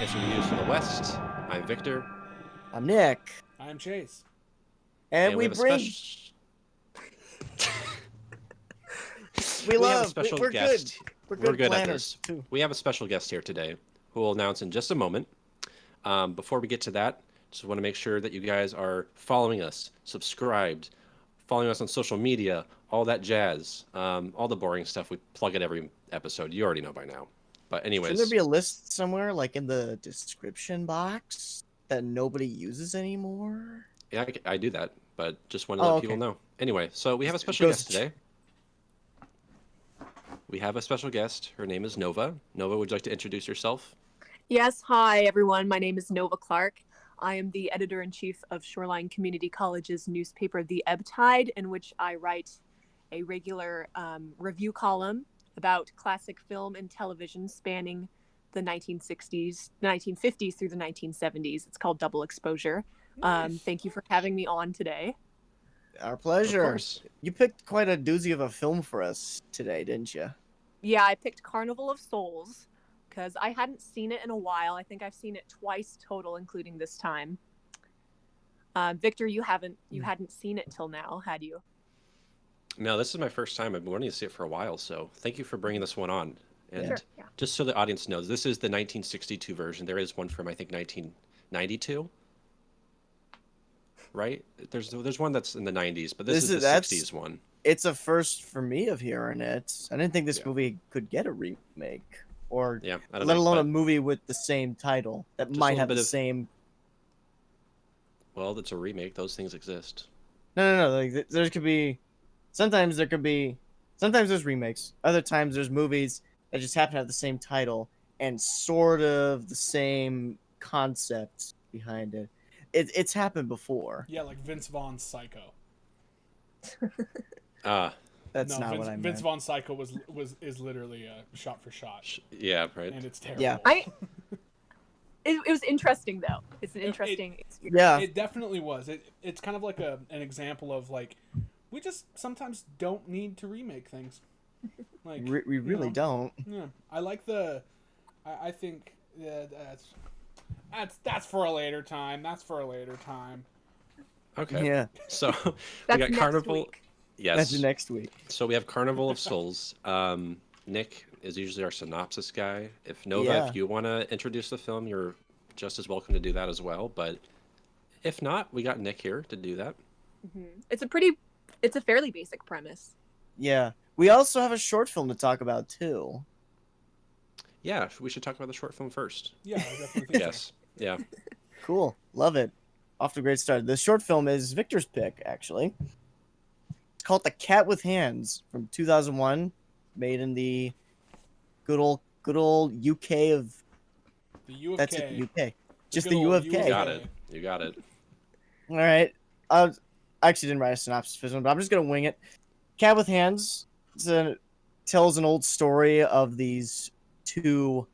It's Reviews from the West. I'm Victor. I'm Nick. I'm Chase. And we we have a bring... special... we we have a love... special we're guest. good. We're We're good good at planners, this. too. We have a special guest here today who we'll announce in just a moment. Before we get to that, just want to make sure that you guys are following us, subscribed, following us on social media, all that jazz, all the boring stuff we plug at every episode. You already know by now. But anyways, Shouldn't there be a list somewhere, like in the description box, that nobody uses anymore? yeah, I do that, but just want to let people know. Anyway, so we have a special guest today. We have a special guest. Her name is Nova. Nova, would you like to introduce yourself? Yes, hi everyone. My name is Nova Clark. I am the editor-in-chief of Shoreline Community College's newspaper, The Ebb Tide, in which I write a regular review column about classic film and television spanning the 1960s, 1950s through the 1970s. It's called Double Exposure. Nice. Thank you for having me on today. Our pleasure. Of course. You picked quite a doozy of a film for us today, didn't you? Yeah, I picked Carnival of Souls because I hadn't seen it in a while. I think I've seen it twice total, including this time. Victor, you hadn't seen it till now, had you? No, this is my first time. I've been wanting to see it for a while, so thank you for bringing this one on. And Sure, yeah. just so the audience knows, this is the 1962 version. There is one from, I think, 1992. Right? There's one that's in the 90s, but this is the 60s one. It's a first for me of hearing it. I didn't think this movie could get a remake, or Yeah, I don't let know, alone but- a movie with the same title that Just a might little have bit the of- same. Well, it's a remake. Those things exist. No. Like there could be. Sometimes there's remakes. Other times there's movies that just happen to have the same title and sort of the same concept behind it. It's happened before. Yeah, like Vince Vaughn's Psycho. That's not what I meant. Vince Vaughn's Psycho is literally shot for shot, Yeah, right. and it's terrible. Yeah. It was interesting though. It's an interesting experience. Yeah. It definitely was. It's kind of like an example of like, we just sometimes don't need to remake things. Like We really don't. Yeah, I like the. I think that's for a later time. That's for a later time. Okay. Yeah. So we That's got next Carnival. week. Yes. That's next week. So we have Carnival of Souls. Nick is usually our synopsis guy. If Nova, Yeah. if you want to introduce the film, you're just as welcome to do that as well. But if not, we got Nick here to do that. It's a fairly basic premise. Yeah. We also have a short film to talk about too. Yeah, we should talk about the short film first. Yeah, I definitely think Yes. Yeah. Cool. Love it. Off to a great start. The short film is Victor's pick, actually. It's called The Cat with Hands from 2001, made in the good old UK of. The U of That's K. it, UK. Just good the U old of U K. of You got it. You got it. All right. I actually didn't write a synopsis for this one, but I'm just gonna wing it. Cat with Hands tells an old story of these two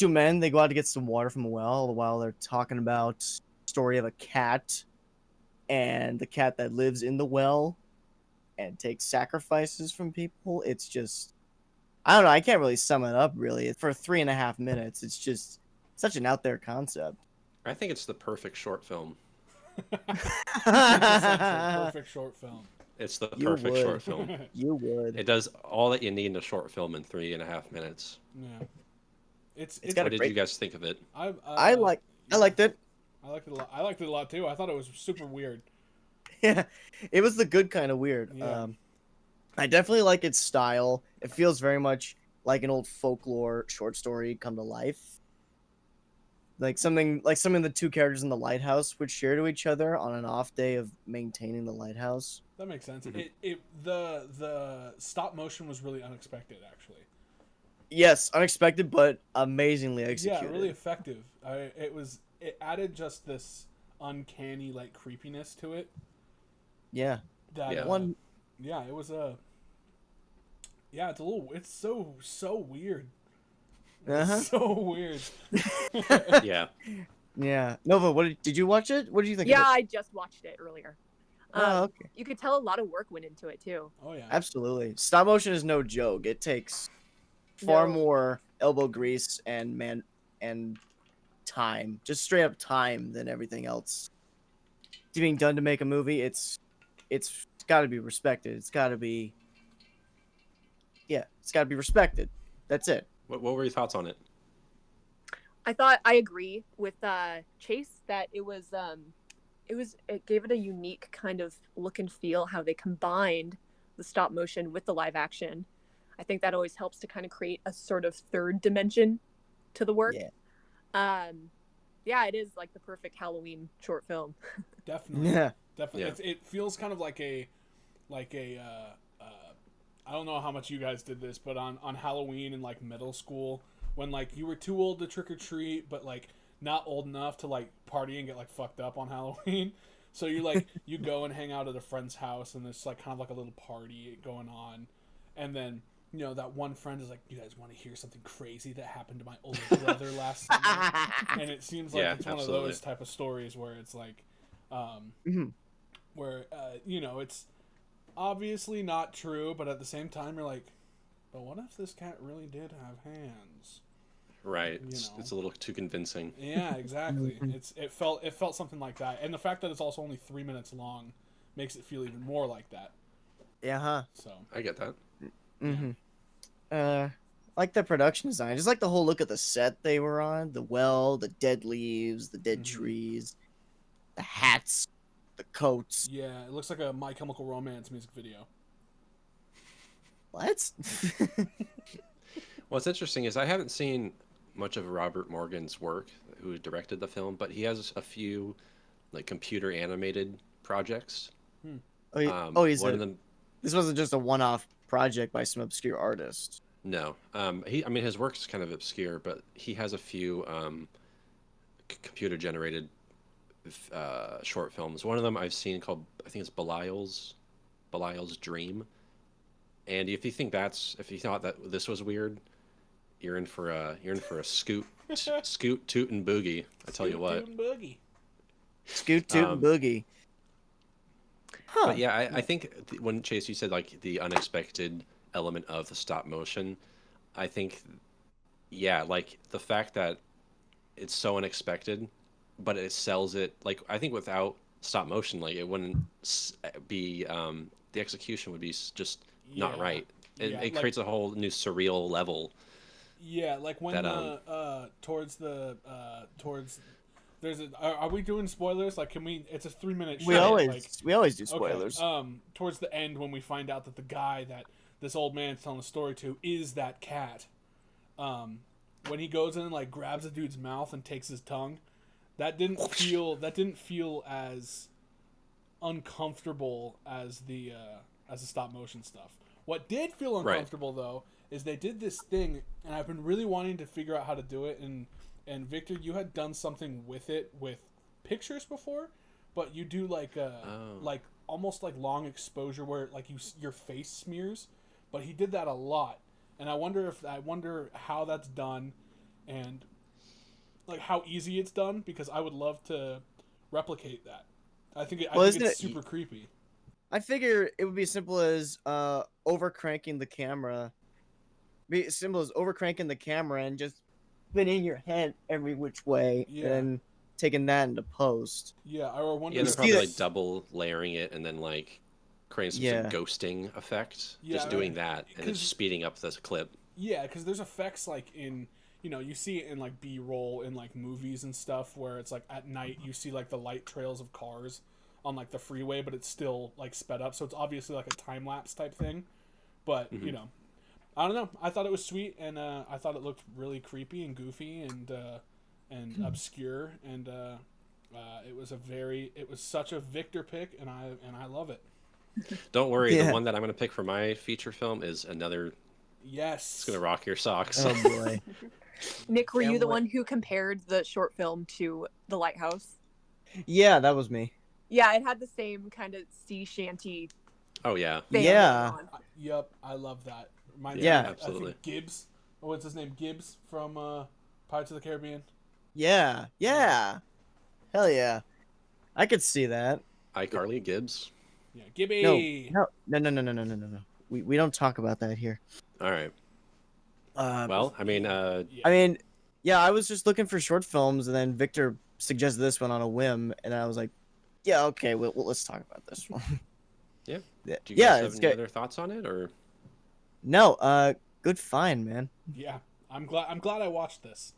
men. They go out to get some water from a well. All the while they're talking about the story of a cat and the cat that lives in the well and takes sacrifices from people. It's just, I don't know. I can't really sum it up. Really, for 3.5 minutes, it's just such an out there concept. I think it's the perfect short film. Perfect short film. It's the You perfect would. short film. You would. It does all that you need in a short film in 3.5 minutes. Yeah. It's got What a did great- you guys think of it? I liked it. I liked it a lot. I liked it a lot too. I thought it was super weird. Yeah, it was the good kind of weird. Yeah. I definitely like its style. It feels very much like an old folklore short story come to life. Like something the two characters in the lighthouse would share to each other on an off day of maintaining the lighthouse. That makes sense. Mhm. The stop motion was really unexpected, actually. Yes, unexpected but amazingly executed. Yeah, really effective. It added just this uncanny like creepiness to it. Yeah. That Yeah. Yeah, it was a. Yeah, it's so weird. Uh-huh. So weird. Yeah. Yeah. Nova, did you watch it? What did you think Yeah, of I just watched it earlier. Oh, okay. You could tell a lot of work went into it too. Oh yeah. Absolutely. Stop motion is no joke. It takes far No. more elbow grease and time, just straight up time than everything else being done to make a movie. It's got to be respected. It's got to be it's got to be respected. That's it. What were your thoughts on it? I agree with Chase that it gave it a unique kind of look and feel how they combined the stop motion with the live action. I think that always helps to kind of create a sort of third dimension to the work. Yeah, it is like the perfect Halloween short film. Definitely. Yeah. Definitely. Yeah. It feels kind of like a I don't know how much you guys did this, but on Halloween in like middle school, when like you were too old to trick or treat, but like not old enough to like party and get like fucked up on Halloween. So you like you go and hang out at a friend's house, and there's like kind of like a little party going on, and then you know that one friend is like, "You guys want to hear something crazy that happened to my older brother last summer?" And it seems like Yeah, it's one absolutely. of those type of stories where it's like, Mhm. where you know it's obviously not true, but at the same time you're like, but what if this cat really did have hands? Right. You know. It's a little too convincing. Yeah, exactly. It felt something like that, and the fact that it's also only 3 minutes long makes it feel even more like that. Yeah, huh? So I get that. Like the production design, just like the whole look of the set they were on, the well, the dead leaves, the dead Mhm. trees, the hats, the coats. yeah, it looks like a My Chemical Romance music video. What? What's interesting is I haven't seen much of Robert Morgan's work, who directed the film, but he has a few like computer animated projects. One of them, This wasn't just a one-off project by some obscure artist. no. I mean, his work's kind of obscure, but he has a few computer generated short films. One of them I've seen called, I think it's Belial's Dream. And if you thought that this was weird, you're in for a scoot toot and boogie. I tell you what. Scoot and Boogie. Scoot Toot and Boogie. Huh. But yeah, I think when Chase, you said like the unexpected element of the stop motion, I think, yeah, like the fact that it's so unexpected, but it sells it. Like I think without stop motion, like it wouldn't be the execution would be just not Yeah. right. It Yeah, like- creates a whole new surreal level. Yeah, like when That, towards there's a are we doing spoilers? Like, can we? It's a 3 minute. we short, always like, we always do spoilers. Okay. Towards the end, when we find out that the guy that this old man's telling the story to is that cat, when he goes in and like grabs a dude's mouth and takes his tongue, that didn't feel as uncomfortable as the stop motion stuff. What did feel Right. uncomfortable though is they did this thing, and I've been really wanting to figure out how to do it. And Victor, you had done something with it with pictures before, but you do like like almost like long exposure where like your face smears, but he did that a lot, and I wonder how that's done, and like how easy it's done, because I would love to replicate that. I think Isn't it's it- super creepy. I figure it would be as simple as over cranking the camera. Be as simple as over cranking the camera and just spinning your head every which way Yeah. and taking that into post. Yeah, I wonder. Yeah, they're see probably that- like double layering it and then like creating some sort of ghosting effect. Yeah, Just doing that and then 'cause- speeding up this clip. Yeah, because there's effects like in, you know, you see it in like B-roll in like movies and stuff where it's like at night you see like the light trails of cars on like the freeway, but it's still like sped up, so it's obviously like a time lapse type thing. But you know, I don't know. I thought it was sweet, and I thought it looked really creepy and goofy and obscure, and it was such a Victor pick, and I love it. Don't worry, Yeah. the one that I'm going to pick for my feature film is another. Yes, It's going to rock your socks. Oh boy. Nick, were Yeah, you the what- one who compared the short film to The Lighthouse? Yeah, that was me. Yeah, it had the same kind of sea shanty Oh yeah. thing Yeah. going on. Yep, I love that. Reminds Yeah, me of, absolutely. I think Gibbs. What's his name? Gibbs from Pirates of the Caribbean. Yeah. Hell yeah. I could see that. iCarly Gibbs. Yeah, Gibby. No. We don't talk about that here. All right. Well, I mean, Yeah. yeah, I was just looking for short films, and then Victor suggested this one on a whim, and I was like, yeah, okay, well let's talk about this one. yeah. Yeah, Do you guys have it's any good. other thoughts on it, or? No, good find, man. Yeah, I'm glad I watched this.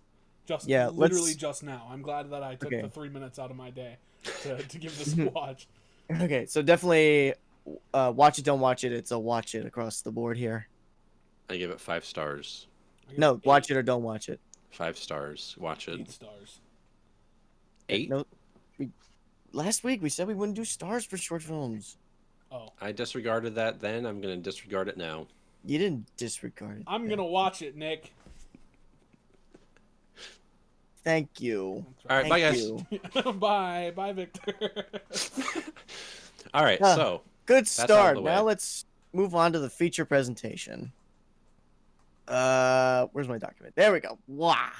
Yeah, Literally just now. I'm glad that I took Okay. the 3 minutes out of my day to give this a watch. Okay, so definitely, watch it, don't watch it. It's a watch it across the board here. I give it 5 stars. I give No, it watch eight- it or don't watch it. 5 stars. Watch it. 8 stars. 8. No, last week we said we wouldn't do stars for short films. Oh, I disregarded that then. I'm gonna disregard it now. You didn't disregard it. I'm gonna watch it, Nick. Thank you. All right, Thank bye guys. you. Bye, Victor. All right, Huh. so Good out of start. the Now way. let's move on to the feature presentation. Where's my document? There we go. Wow.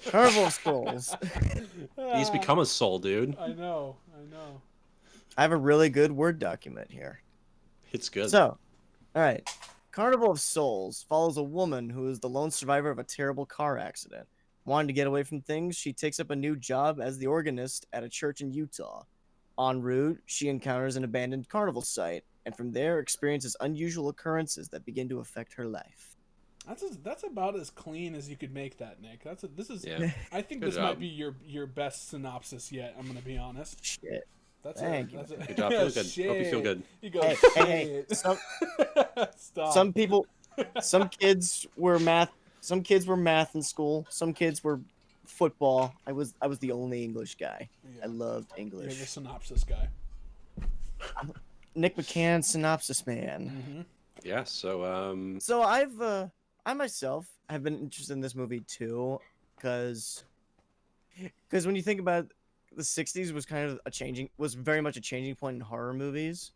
Carnival of Souls. he's become a soul, dude. I know. I have a really good Word document here. It's good. So, all right. Carnival of Souls follows a woman who is the lone survivor of a terrible car accident. Wanting to get away from things, she takes up a new job as the organist at a church in Utah. En route, she encounters an abandoned carnival site, and from there experiences unusual occurrences that begin to affect her life. That's about as clean as you could make that, Nick. Yeah. I think Good this job. might be your best synopsis yet. I'm gonna be honest. Shit. That's Thank you. That's Good job. Feel good. Shit. Hope you feel good. You go. Hey, shit. Stop. Some people, some kids were math. Some kids were math in school. Some kids were football. I was the only English guy. Yeah. I loved You're English. the synopsis guy. Nick McCann, synopsis man. Mm-hmm. Yeah. So So I myself have been interested in this movie too, because when you think about it, the '60s was very much a changing point in horror movies.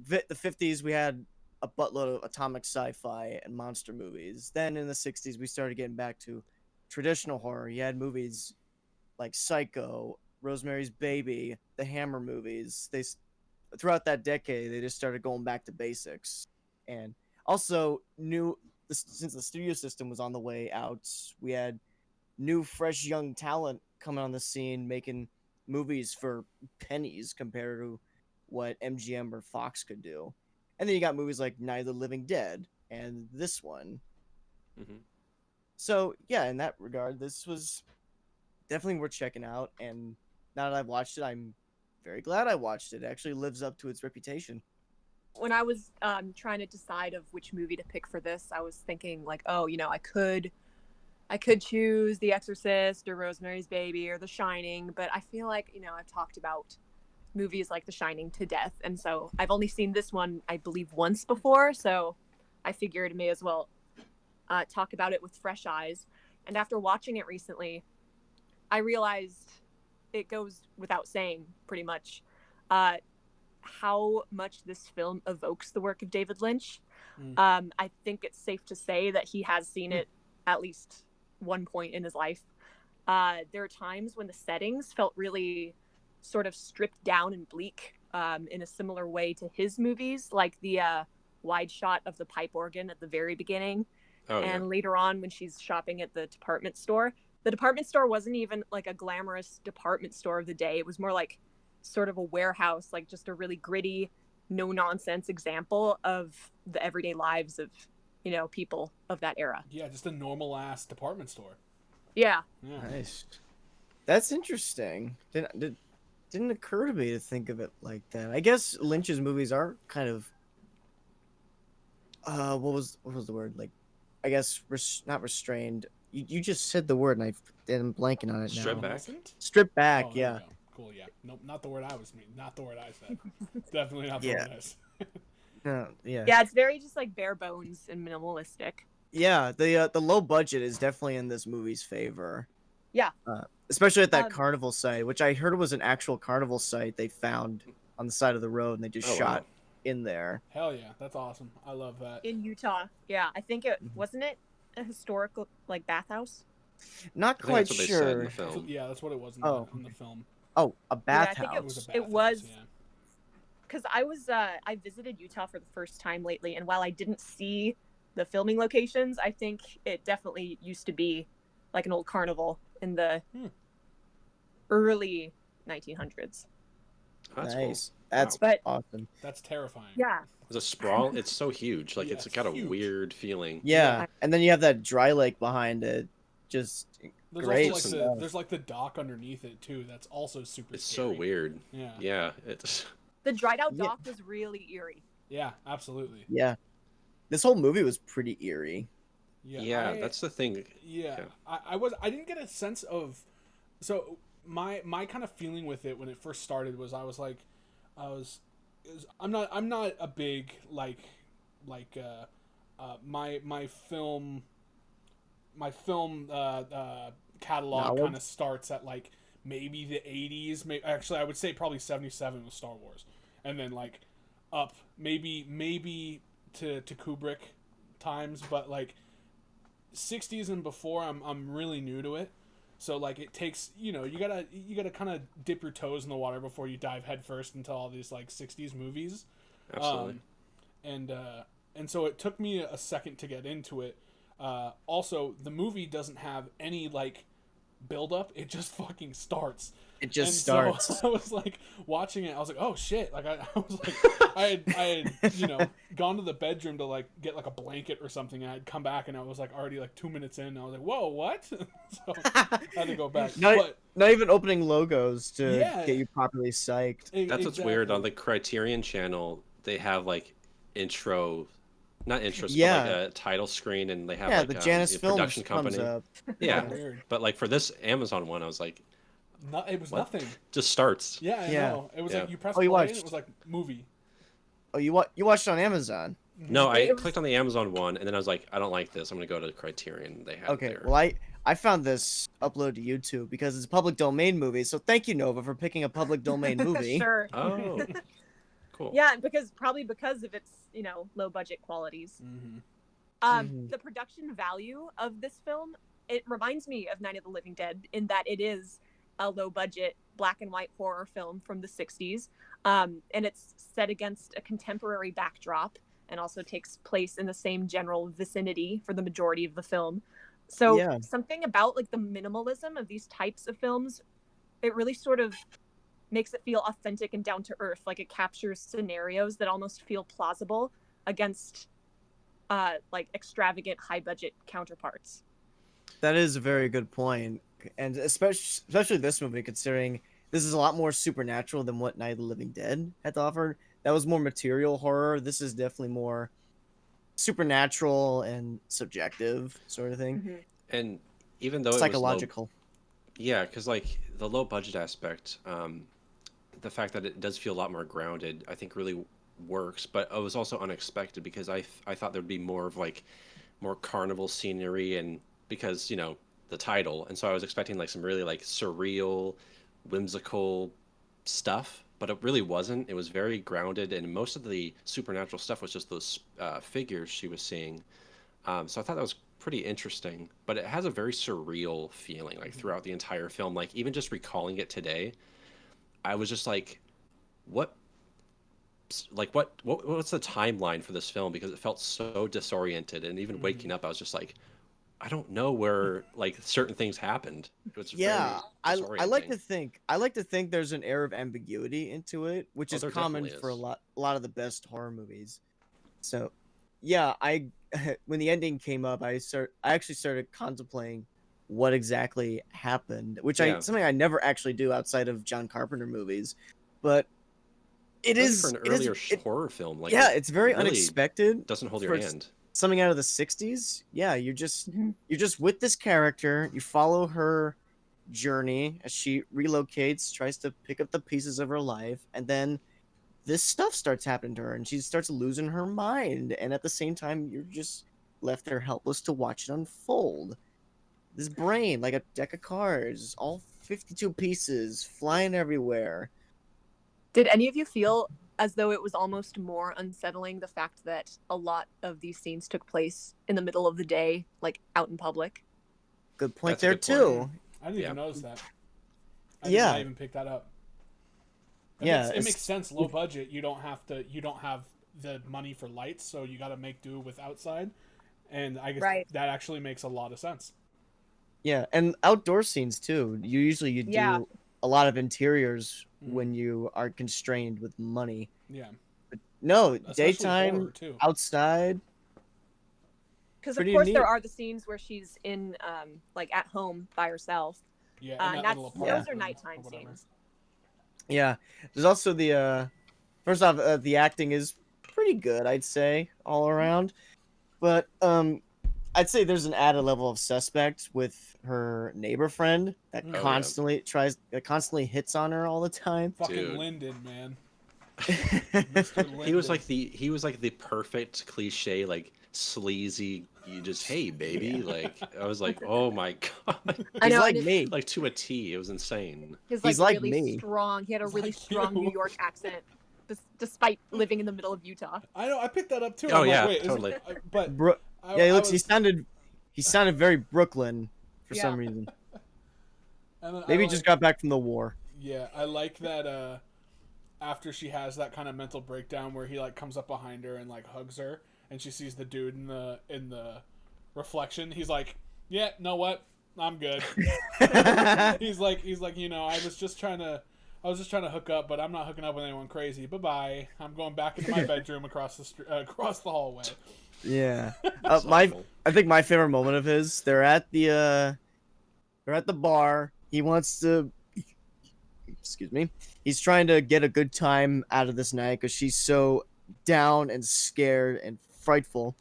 The '50s we had a buttload of atomic sci-fi and monster movies. Then in the '60s we started getting back to traditional horror. You had movies like Psycho, Rosemary's Baby, the Hammer movies. Throughout that decade they just started going back to basics, and also since the studio system was on the way out, we had new, fresh, young talent coming on the scene, making movies for pennies compared to what MGM or Fox could do. And then you got movies like Night of the Living Dead and this one. mhm. So yeah, in that regard, this was definitely worth checking out. And now that I've watched it, I'm very glad I watched it. It actually lives up to its reputation. When I was trying to decide of which movie to pick for this, I was thinking like, oh, I could choose The Exorcist or Rosemary's Baby or The Shining, but I feel like, I've talked about movies like The Shining to death, and so I've only seen this one, I believe, once before, so I figured may as well talk about it with fresh eyes. And after watching it recently, I realized it goes without saying, pretty much, how much this film evokes the work of David Lynch. I think it's safe to say that he has seen it at least one point in his life. There are times when the settings felt really sort of stripped down and bleak, in a similar way to his movies, like the wide shot of the pipe organ at the very beginning. Oh yeah. And later on when she's shopping at the department store. The department store wasn't even like a glamorous department store of the day. It was more like sort of a warehouse, like just a really gritty, no nonsense example of the everyday lives of, people of that era. Yeah, just a normal ass department store. Yeah. Yeah. Nice. That's interesting. Didn't occur to me to think of it like that. I guess Lynch's movies are kind of what was the word? Like, I guess not restrained. You just said the word, and I'm blanking on it now. Strip back. Strip back, Oh, there yeah. we go. Cool, yeah. Nope, not the word I was meaning. Not the word I said. Definitely not the Yeah. word I said. No, yeah. Yeah, it's very just like bare bones and minimalistic. Yeah, the low budget is definitely in this movie's favor. Yeah. Especially at that Um, carnival site, which I heard was an actual carnival site they found on the side of the road, and they just Oh, shot wow. in there. Hell yeah, that's awesome. I love that. In Utah. Yeah, I think wasn't it a historical like bathhouse? Not I think quite that's what they said in sure. the That's film. yeah, that's what it was in, Oh. in the film. Oh, a Yeah, I think bathhouse. It was a It was- bathhouse, yeah. because I visited Utah for the first time lately, and while I didn't see the filming locations, I think it definitely used to be like an old carnival in the early 1900s. That's Nice. cool. That's But awesome. That's terrifying. yeah, It's a sprawl. It's so huge. Like Yeah, it's it's got a huge. weird feeling. Yeah, and then you have that dry lake behind it. Just There's great also stuff. there's like the dock underneath it too. That's also super It's scary. so weird. Yeah. Yeah. It's the dried out Yeah. dock was really eerie. Yeah, absolutely. Yeah. This whole movie was pretty eerie. yeah. That's the thing. Yeah, Yeah. I didn't get a sense of, so my kind of feeling with it when it first started was I'm not a big like my film catalog Knowledge? kind of starts at like maybe the 80s. Actually, I would say probably 77 was Star Wars, and then like up maybe to Kubrick times, but like 60s and before I'm really new to it. So like it takes, you gotta kind of dip your toes in the water before you dive headfirst into all these like 60s movies. Absolutely. And so it took me a second to get into it. Also, the movie doesn't have any like build up. It just fucking starts. It just And starts. So I was like watching it. I was like, oh shit! Like I was like, I had gone to the bedroom to like get like a blanket or something, and I'd come back and I was like already like 2 minutes in. And I was like, whoa, what? So I had to go back. Not even opening logos to Yeah. get you properly psyched. That's what's weird. On the Criterion channel, they have like not intros, Yeah. but like a title screen, and they have Yeah, like the a Janus Films production comes company. up. Yeah, Weird. but like for this Amazon one, I was like, It was What? nothing. just starts. Yeah, I Yeah. know. It was Yeah. like you press Oh, you play and watched- it was like movie. Oh, you watched it on Amazon? No, I It was- clicked on the Amazon one, and then I was like, I don't like this. I'm gonna go to Criterion. They have Okay. their... Well, I found this upload to YouTube because it's a public domain movie. So thank you, Nova, for picking a public domain movie. Sure. Oh, cool. Yeah, because of its low budget qualities. Mm-hmm. Mhm. The production value of this film, it reminds me of Night of the Living Dead in that it is a low budget black and white horror film from the 60s, and it's set against a contemporary backdrop and also takes place in the same general vicinity for the majority of the film. So Yeah. something about like the minimalism of these types of films, it really sort of makes it feel authentic and down to earth. Like it captures scenarios that almost feel plausible against like extravagant high budget counterparts. That is a very good point, and especially this movie, considering this is a lot more supernatural than what Night of the Living Dead had to offer. That was more material horror. This is definitely more supernatural and subjective sort of thing. Mhm. And even though it was Psychological. yeah, because like the low budget aspect, the fact that it does feel a lot more grounded, I think really works. But it was also unexpected because I thought there'd be more of like more carnival scenery, and because the title, and so I was expecting like some really like surreal, whimsical stuff, but it really wasn't. It was very grounded, and most of the supernatural stuff was just those figures she was seeing. So I thought that was pretty interesting, but it has a very surreal feeling like throughout the entire film. Like even just recalling it today, I was just like, what's the timeline for this film? Because it felt so disoriented, and even waking up, I was just like, I don't know where like certain things happened. It was Yeah, I like disorienting. to think there's an air of ambiguity into it, which Oh, is there common definitely for a is. lot of the best horror movies. So, yeah, I when the ending came up, I actually started contemplating what exactly happened, which Yeah. something I never actually do outside of John Carpenter movies, but it Really is for an it is- earlier it- horror film. Like yeah, it's very really unexpected. doesn't hold for your s- hand. Something out of the 60s. Yeah, you're just Mhm. with this character. You follow her journey as she relocates, tries to pick up the pieces of her life, and then this stuff starts happening to her, and she starts losing her mind. And at the same time, you're just left there helpless to watch it unfold. This brain, like a deck of cards, all 52 pieces flying everywhere. Did any of you feel as though it was almost more unsettling the fact that a lot of these scenes took place in the middle of the day, like out in public? Good point That's a there good point. too. I didn't Yeah. even notice that. I did Yeah. not even pick that up. Yeah, It makes it's- sense. Low budget. You don't have the money for lights, so you got to make do with outside. And I guess Right. that actually makes a lot of sense. Yeah, and outdoor scenes too. You Yeah. do a lot of interiors Mhm. when you are constrained with money. Yeah, But no, especially daytime horror too. outside. Because of Pretty course neat. there are the scenes where she's in like at home by herself. Yeah, And in that that's little those apartment are room nighttime or whatever. scenes. Yeah, there's also the first off, the acting is pretty good, I'd say, all around. But I'd say there's an added level of suspect with her neighbor friend that Oh, yeah. constantly hits on her all the time. Fucking Dude. Lyndon, man. Mr. Lyndon. He was like the perfect cliche, like sleazy. You just, hey baby, like I was like, oh my god, I He's know, like and me. like to a T. It was insane. His He's like really me. strong. He had a He's really like strong you. New York accent, despite living in the middle of Utah. I know. I picked that up too. Oh, I'm yeah, like, wait, totally. But Bro- I, yeah, I he was- sounded very Brooklyn for some Yeah. reason. and then I Maybe he like- just got back from the war. Yeah, I like that. After she has that kind of mental breakdown where he like comes up behind her and like hugs her, and she sees the dude in the reflection, he's like, "Yeah, know what? I'm good." he's like, I was just trying to hook up, but I'm not hooking up with anyone crazy. Bye bye. I'm going back into my bedroom across the hallway. Yeah. It's I awful. think my favorite moment of his, they're at the bar. He wants to, excuse me. He's trying to get a good time out of this night because she's so down and scared and frightful.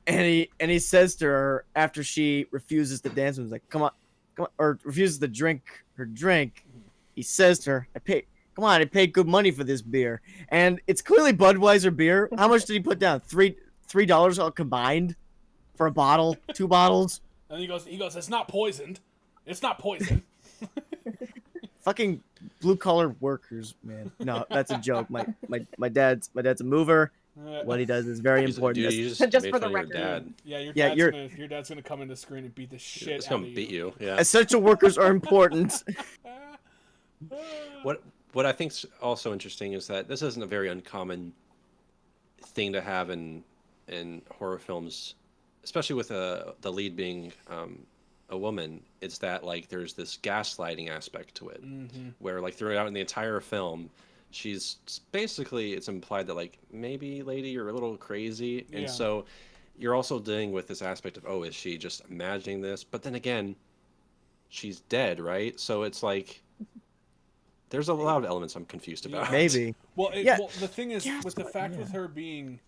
And he says to her after she refuses to dance with him, he's like, come on, or refuses to drink her drink. He says to her, I paid good money for this beer. And it's clearly Budweiser beer. How much did he put down? $3 all combined for a bottle, 2 bottles. And he goes, "It's not poisoned. It's not poison." Fucking blue collar workers, man. No, that's a joke. My dad's a mover. What he does is very important. Dude, you just Just made for the fun of your record. dad. Yeah, your Yeah, dad's gonna come into screen and beat the shit It's out gonna of beat you. Yeah. Essential workers are important. What I think's also interesting is that this isn't a very uncommon thing to have in horror films, especially with the lead being a woman. It's that like there's this gaslighting aspect to it, where like throughout in the entire film, she's basically, it's implied that like, maybe lady, you're a little crazy, and Yeah. so you're also dealing with this aspect of, oh, is she just imagining this? But then again, she's dead, right? So it's like there's a lot of elements I'm confused about. Maybe. Well, Yeah. well, the thing is, with the Gaslight, fact yeah. with her being,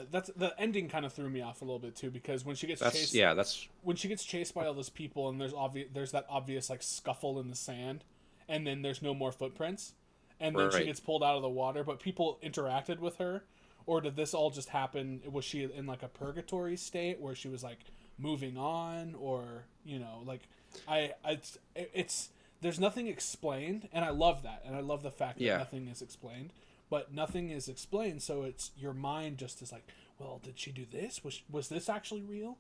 that's the ending kind of threw me off a little bit too, because when she gets chased, That's when she gets chased by all those people, and there's that obvious like scuffle in the sand, and then there's no more footprints, and then she Right. gets pulled out of the water, but people interacted with her, or did this all just happen? Was she in like a purgatory state where she was like moving on, or like it's there's nothing explained, and I love that, and I love the fact that Yeah. nothing is explained. But nothing is explained, so it's your mind just is like, well, did she do this? Was this actually real?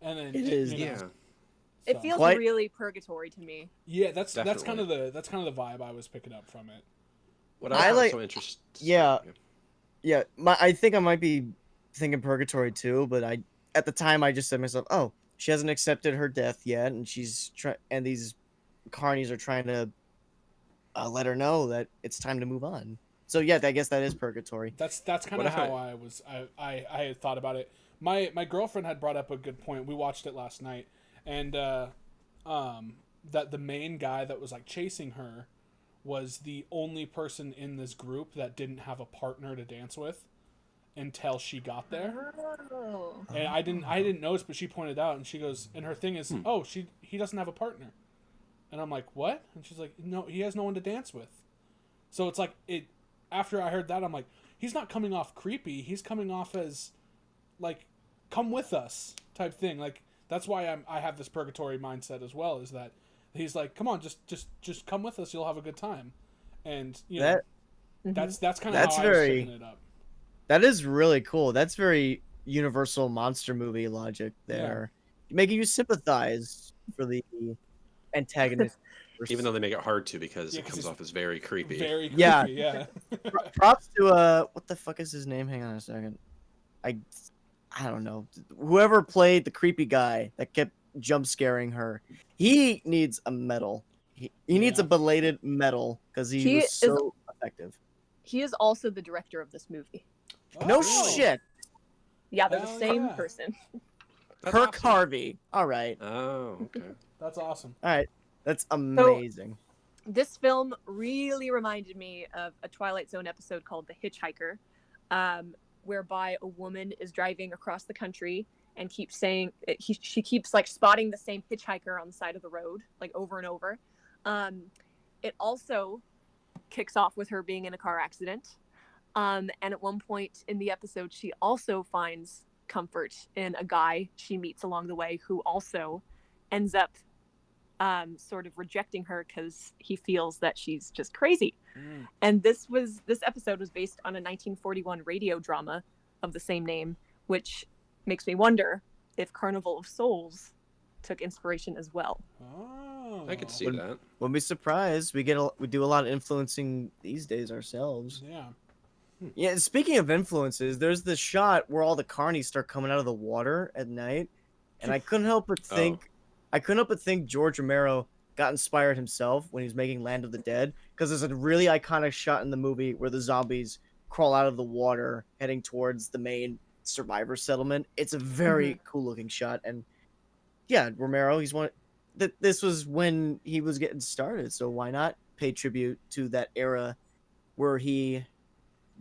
And then It is, yeah. It feels Quite- really purgatory to me. yeah. That's kind Definitely. of the vibe I was picking up from it. What I I like- also interested. Yeah. Yeah, I think I might be thinking purgatory too, but at the time I just said to myself, oh, she hasn't accepted her death yet, and and these carnies are trying to let her know that it's time to move on. So yeah, I guess that is purgatory. That's kind What of I- how I had thought about it. My girlfriend had brought up a good point. We watched it last night, and that the main guy that was like chasing her was the only person in this group that didn't have a partner to dance with until she got there. Oh. And I didn't notice, but she pointed out, and she goes, and her thing is, oh, he doesn't have a partner. And I'm like, what? And she's like, no, he has no one to dance with. So it's like, after I heard that, I'm like, he's not coming off creepy. He's coming off as like, come with us type thing. Like, that's why I have this purgatory mindset as well, is that he's like, come on, just come with us. You'll have a good time. And That that's kind of That's how I very- was picking it up. that is really cool. That's very Universal monster movie logic there, making you sympathize for the antagonist. Even though they make it hard to because Yeah, it 'cause comes he's off as very creepy. Very creepy, Yeah. yeah. Props to what the fuck is his name? Hang on a second. I don't know. Whoever played the creepy guy that kept jump scaring her, he needs a medal. He needs a Yeah. belated medal because he He was is- so effective. He is also the director of this movie. No Oh, shit. Yeah, they're the Hell same yeah. person. That's Kirk awesome. Harvey. All right. Oh, okay. That's awesome. All right. That's amazing. This film really reminded me of a Twilight Zone episode called The Hitchhiker, whereby a woman is driving across the country and keeps saying she keeps like spotting the same hitchhiker on the side of the road like over and over. It also kicks off with her being in a car accident, and at one point in the episode, she also finds comfort in a guy she meets along the way who also ends up sort of rejecting her because he feels that she's just crazy. And this episode was based on a 1941 radio drama of the same name, which makes me wonder if Carnival of Souls took inspiration as well. Oh. I could see Would- that. Wouldn't be surprised. We do a lot of influencing these days ourselves. Yeah. Yeah. Speaking of influences, there's this shot where all the carnies start coming out of the water at night, and I couldn't help but think. I couldn't help but think George Romero got inspired himself when he was making Land of the Dead, because there's a really iconic shot in the movie where the zombies crawl out of the water heading towards the main survivor settlement. It's a very cool looking shot, and yeah, Romero, he's one. This was when he was getting started, so why not pay tribute to that era where he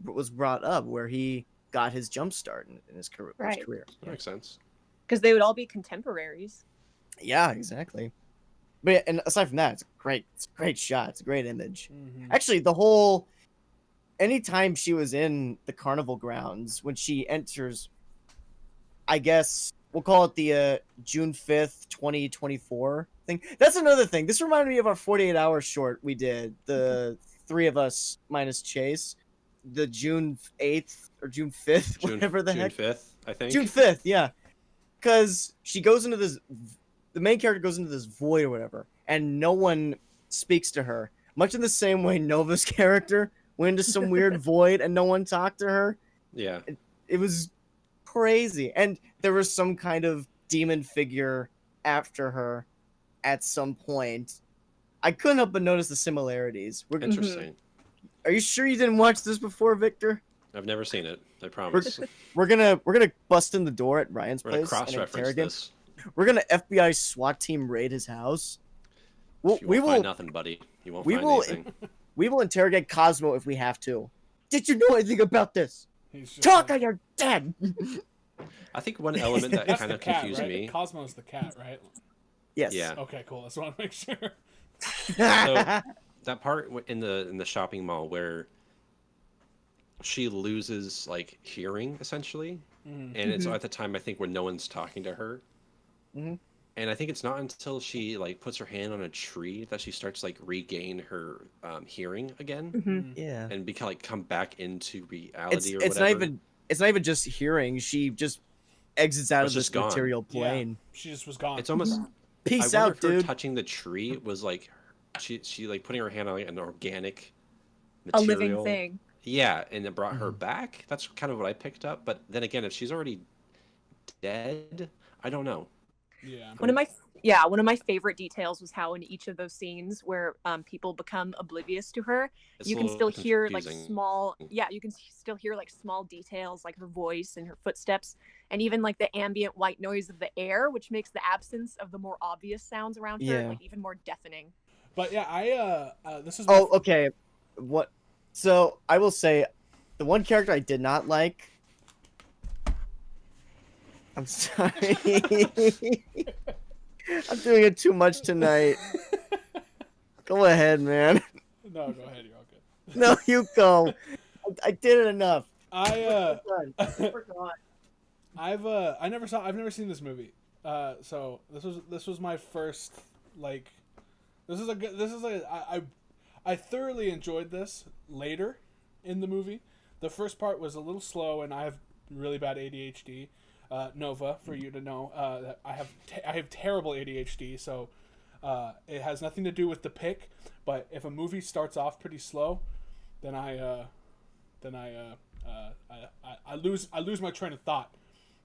was brought up, where he got his jump start in his career. Right. His career. That makes sense. Because they would all be contemporaries. Yeah, exactly. But yeah, and aside from that, it's a great shot. It's a great image. Mhm. Actually, anytime she was in the carnival grounds, when she enters, I guess we'll call it the June 5th, 2024 thing. That's another thing. This reminded me of our 48-hour short we did, the three of us minus Chase, the June 8th or June 5th, whatever the June heck. 5th, I think. June 5th, yeah. Because she goes into this, the main character goes into this void or whatever, and no one speaks to her. Much in the same way Nova's character went into some weird void and no one talked to her. Yeah. It was crazy. And there was some kind of demon figure after her at some point. I couldn't help but notice the similarities. Interesting. Are you sure you didn't watch this before, Victor? I've never seen it. I promise. We're gonna bust in the door at Ryan's We're gonna place and cross-reference interrogate him. this. We're gonna FBI SWAT team raid his house. You We won't find will. nothing, buddy. You won't we find will- anything. We will interrogate Cosmo if we have to. Did you know anything about this? He's just Talk like- or you're dead. I think one element that That's kind the of cat, confused right? me. Cosmo's the cat, right? Yes. Yeah. Okay, cool. I just want to make sure. That part in the shopping mall where she loses like hearing essentially, and it's at the time I think when no one's talking to her. Mhm. And I think it's not until she like puts her hand on a tree that she starts like regain her hearing again Mhm. Yeah. and come back into reality It's or it's whatever. not even just hearing. She just exits out It's of this just gone. material Yeah. plane. She just was gone. It's almost Peace I wonder out, if her dude. touching the tree was like she like putting her hand on like an organic A material. living thing. Yeah, and it brought her Mhm. back. That's kind of what I picked up. But then again, if she's already dead, I don't know. Yeah. One of my favorite details was how in each of those scenes where people become oblivious to her, It's you a can little still hear like confusing. you can still hear like small details like her voice and her footsteps and even like the ambient white noise of the air, which makes the absence of the more obvious sounds around her Yeah. like even more deafening. But yeah, this is. Oh, okay. What? So I will say, the one character I did not like. I'm sorry. I'm doing it too much tonight. Go ahead, man. No, go ahead. You're all good. No, you go. I did it enough. I Done. We're gone. I've never seen this movie. So this was my first like. I thoroughly enjoyed this later in the movie. The first part was a little slow, and I have really bad ADHD. Nova, for you to know, that I have terrible ADHD. So, It has nothing to do with the pick, but if a movie starts off pretty slow, then I lose my train of thought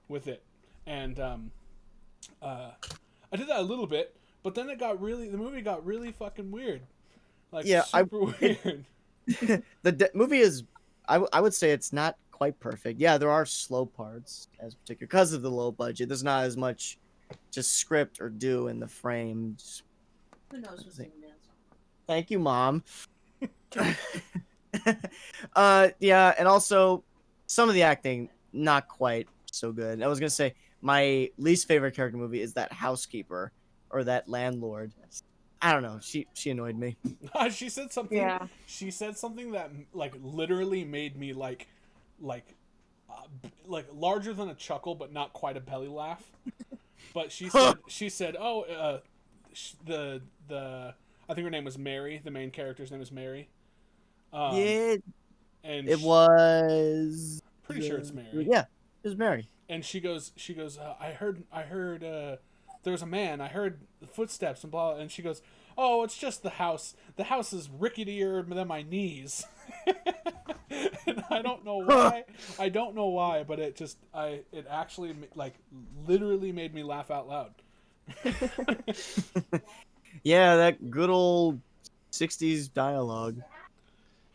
with it, and I did that a little bit, but then the movie got really fucking weird, like super weird. The movie is, I would say it's not quite perfect. Yeah, there are slow parts, as particular because of the low budget. There's not as much just script or do in the frame. Who knows what's in the mail? Thank you, Mom. Yeah, and also some of the acting not quite so good. I was gonna say my least favorite character movie is that housekeeper or that landlord. I don't know. She annoyed me. She said something. Yeah. She said something that like literally made me like larger than a chuckle, but not quite a belly laugh. But she said, "Oh, the I think her name was Mary. The main character's name is Mary." Yeah, and it was. pretty sure it's Mary. Yeah, it was Mary. And she goes, I heard, there was a man. I heard the footsteps and blah. And she goes, oh, it's just the house. The house is ricketier than my knees. And I don't know why. I don't know why, but it actually like literally made me laugh out loud. Yeah, that good old 60s dialogue.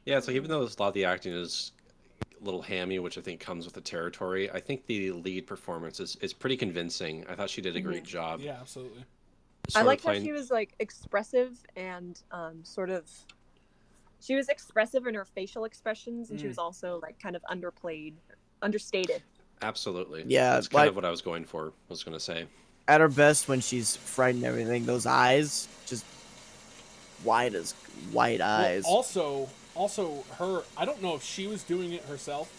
Yeah, so even though a lot of the acting is a little hammy, which I think comes with the territory, I think the lead performance is pretty convincing. I thought she did a great job. Yeah, absolutely. I liked how playing... she was like expressive and she was expressive in her facial expressions, and she was also like kind of understated. Absolutely. Yeah, that's kind of what I was going for. Was going to say. At her best, when she's frightened and everything, those eyes just wide as white eyes. Well, also her. I don't know if she was doing it herself.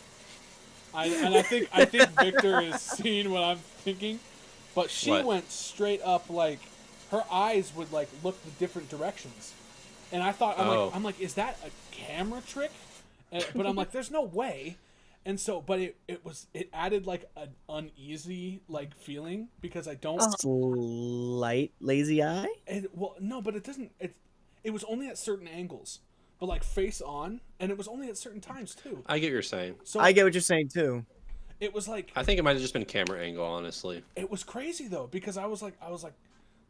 I think Victor is seeing what I'm thinking, but she went straight up like her eyes would like look the different directions, and I thought I'm like, is that a camera trick? But I'm like, there's no way. And so, but it added like an uneasy like feeling because I don't slight lazy eye. Well, no, but it doesn't. It was only at certain angles, but like face on, and it was only at certain times too. I get what you're saying. So I get what you're saying too. It was like I think it might have just been camera angle, honestly. It was crazy though because I was like,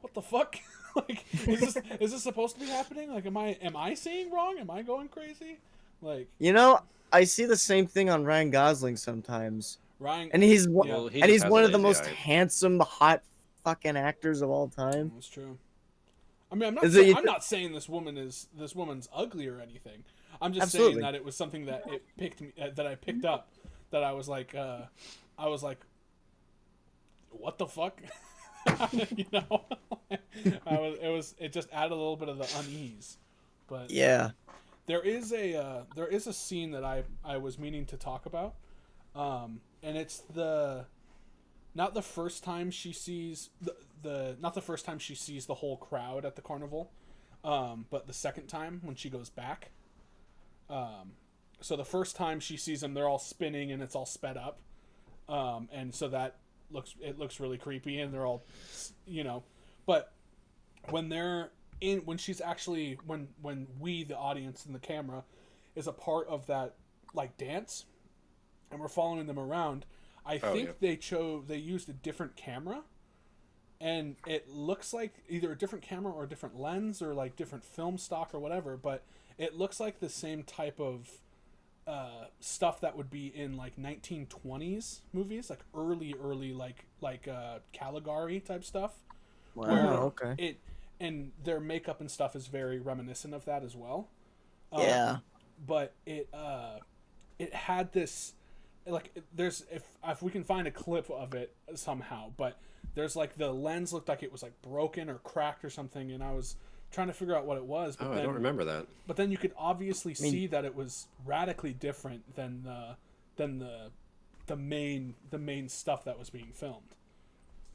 what the fuck? Like, is this supposed to be happening? Like, am I seeing wrong? Am I going crazy? Like, I see the same thing on Ryan Gosling sometimes. And he's one of the most handsome, hot fucking actors of all time. That's true. I mean, I'm not saying this woman's ugly or anything. I'm just saying that it was something that I picked up that I was like, what the fuck? It just added a little bit of the unease. But yeah. There is a scene that I was meaning to talk about, and it's not the first time she sees not the first time she sees the whole crowd at the carnival, but the second time when she goes back. So the first time she sees them, they're all spinning and it's all sped up, and so that looks really creepy, and they're all, but when she's actually when we, the audience and the camera, is a part of that like dance, and we're following them around, I think they used a different camera, and it looks like either a different camera or a different lens or like different film stock or whatever, but it looks like the same type of stuff that would be in like 1920s movies, like early like Caligari type stuff. Wow. Okay. And their makeup and stuff is very reminiscent of that as well. Yeah. But it had this, like, there's if we can find a clip of it somehow, but there's like the lens looked like it was like broken or cracked or something, and I was trying to figure out what it was. But I don't remember that. But then you could obviously see that it was radically different than the main stuff that was being filmed.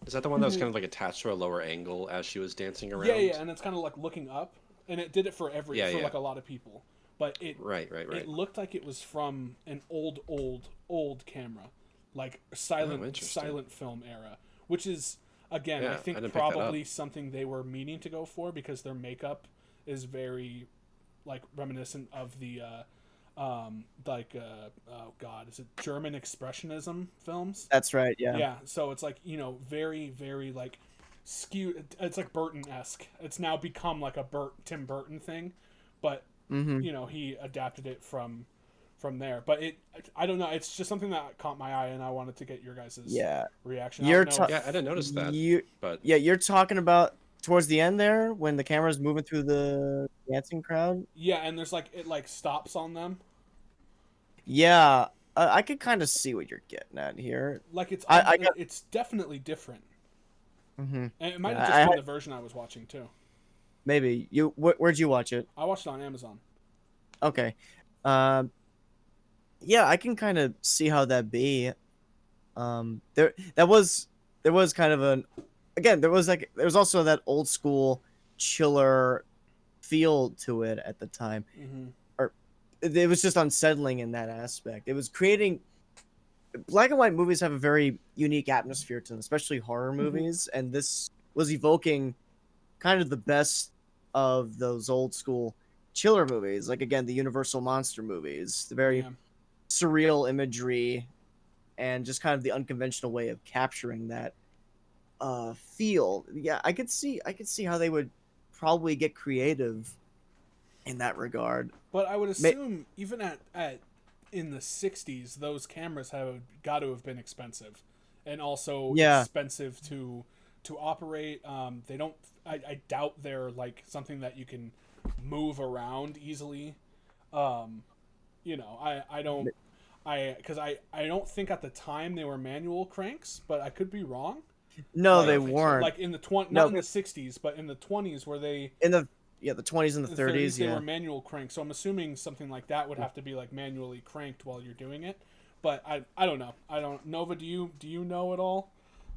Is that the one that was kind of like attached to a lower angle as she was dancing around? Yeah, and it's kind of like looking up, and it did it for like a lot of people. But it It looked like it was from an old camera, like silent film era, which is Again, Yeah, I I think didn't pick that up. probably something they were meaning to go for because their makeup is very like reminiscent of the oh god, is it German expressionism films? That's right. Yeah. Yeah, so it's like, very, very like skewed. It's like Burton-esque. It's now become like a Tim Burton thing, but Mm-hmm. he adapted it from there. But I don't know. It's just something that caught my eye, and I wanted to get your guys' Yeah. reaction. You're I don't know. Yeah, I didn't notice that. But You're talking about towards the end there when the camera's moving through the dancing crowd. Yeah, and there's like it like stops on them. Yeah, I could kind of see what you're getting at here. Like I got. it's definitely different. Mm-hmm. And it might Yeah, have just been the version I was watching too. Maybe where'd you watch it? I watched it on Amazon. Okay. Yeah, I can kind of see how that be. There was kind of an again there was also that old school chiller feel to it at the time. Mm-hmm. Or it was just unsettling in that aspect. It was creating black and white movies have a very unique atmosphere to them, especially horror movies, and this was evoking kind of the best of those old school chiller movies, like again the Universal monster movies, the very surreal imagery and just kind of the unconventional way of capturing that feel. Yeah, I could see how they would probably get creative in that regard. But I would assume even at in the 60s, those cameras have got to have been expensive, and also expensive to operate. They don't. I doubt they're like something that you can move around easily. I don't. Because I don't think at the time they were manual cranks, but I could be wrong. No, they weren't. Like in the not in the 60s, but in the 20s, where they in the 20s and the 30s, they were manual cranks. So I'm assuming something like that would have to be like manually cranked while you're doing it. But I don't know. I don't. Nova, do you know at all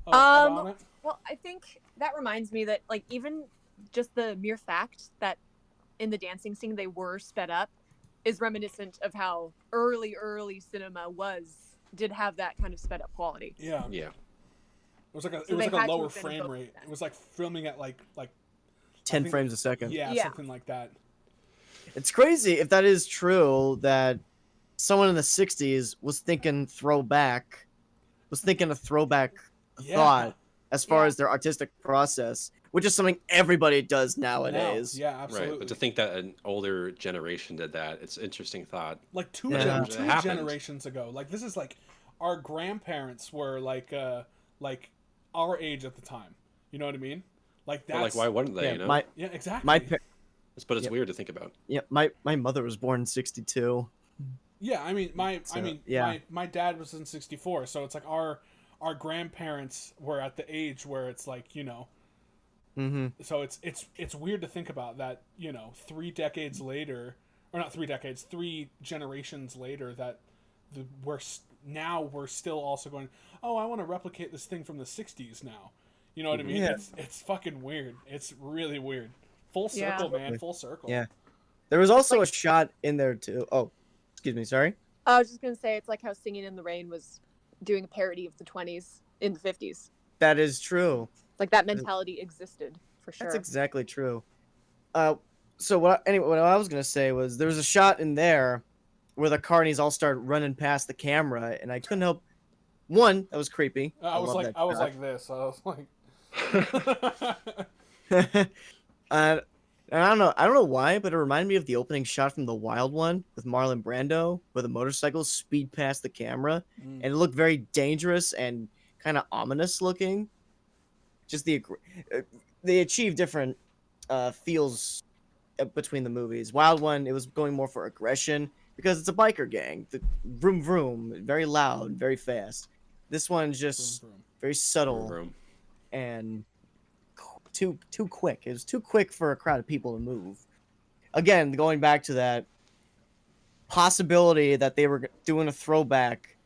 about it? Well, I think that reminds me that like even just the mere fact that in the dancing scene they were sped up is reminiscent of how early cinema did have that kind of sped up quality. Yeah. Yeah. It was like a lower frame rate. It was like filming at like 10 frames a second. Yeah, something like that. It's crazy if that is true that someone in the 60s was thinking a throwback thought as far as their artistic process, which is something everybody does nowadays. Yeah, absolutely. Right, but to think that an older generation did that, it's an interesting thought. Like two happened. generations ago. Like this is like our grandparents were like our age at the time. You know what I mean? Like that's like why wouldn't they? Yeah, exactly. But it's weird to think about. Yeah, my mother was born in 62. Yeah, I mean my dad was in 64, so it's like our grandparents were at the age where it's like, Mm-hmm. So it's weird to think about that, 3 decades later, or not 3 decades, 3 generations later, that we're still also going, oh, I want to replicate this thing from the 60s now. You know what I mean? Yeah. It's fucking weird. It's really weird. Full circle, man. Full circle. Yeah. There was also a shot in there too. Oh, excuse me. Sorry. I was just gonna say it's like how Singing in the Rain was doing a parody of the 20s in the 50s. That is true. Like that mentality existed for sure. That's exactly true. So what I was gonna say was there was a shot in there where the carnies all start running past the camera, and I couldn't help. One, that was creepy. I was like this. I was like. I don't know why, but it reminded me of the opening shot from The Wild One with Marlon Brando, where the motorcycles speed past the camera, and it looked very dangerous and kind of ominous looking. Just they achieved different feels between the movies. Wild One, it was going more for aggression because it's a biker gang. The vroom vroom, very loud, very fast. This one's just Vroom, vroom. very subtle Vroom. and too quick. It was too quick for a crowd of people to move. Again, going back to that possibility that they were doing a throwback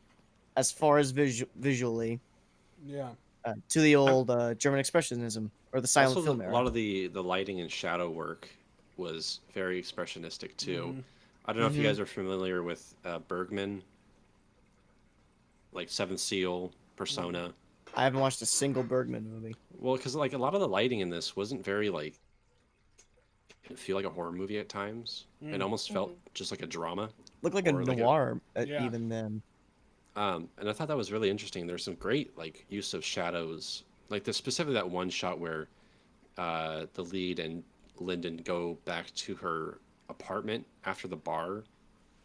as far as visually. Yeah. To the old German expressionism or the silent Also, film a era. lot of the lighting and shadow work was very expressionistic too. Mm-hmm. I don't know if you guys are familiar with Bergman, like Seventh Seal, Persona. I haven't watched a single Bergman movie. Well, because like a lot of the lighting in this wasn't very like it feel like a horror movie at times. It almost felt just like a drama. Looked like a Or like a- noir Yeah. even then. And I thought that was really interesting. There's some great like use of shadows, like the specifically that one shot where the lead and Lyndon go back to her apartment after the bar,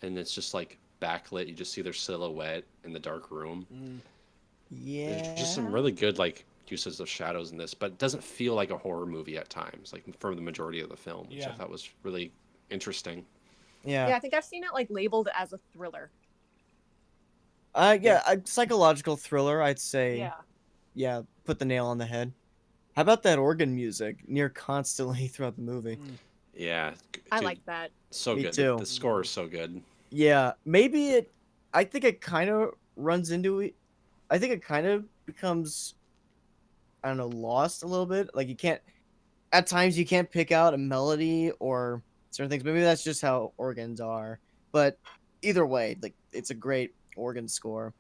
and it's just like backlit. You just see their silhouette in the dark room. Yeah. There's just some really good like uses of shadows in this, but it doesn't feel like a horror movie at times, like for the majority of the film, which I Yeah. thought was really interesting. Yeah. Yeah, I think I've seen it like labeled as a thriller. A psychological thriller, I'd say. Yeah. Yeah, put the nail on the head. How about that organ music near constantly throughout the movie? Yeah, I dude, like that. so Me good. too. The score is so good. Yeah, maybe it. I think it kind of runs into it. I think it kind of becomes, I don't know, lost a little bit. Like you can't. At times you can't pick out a melody or certain things. Maybe that's just how organs are. But either way, like it's a great organ score.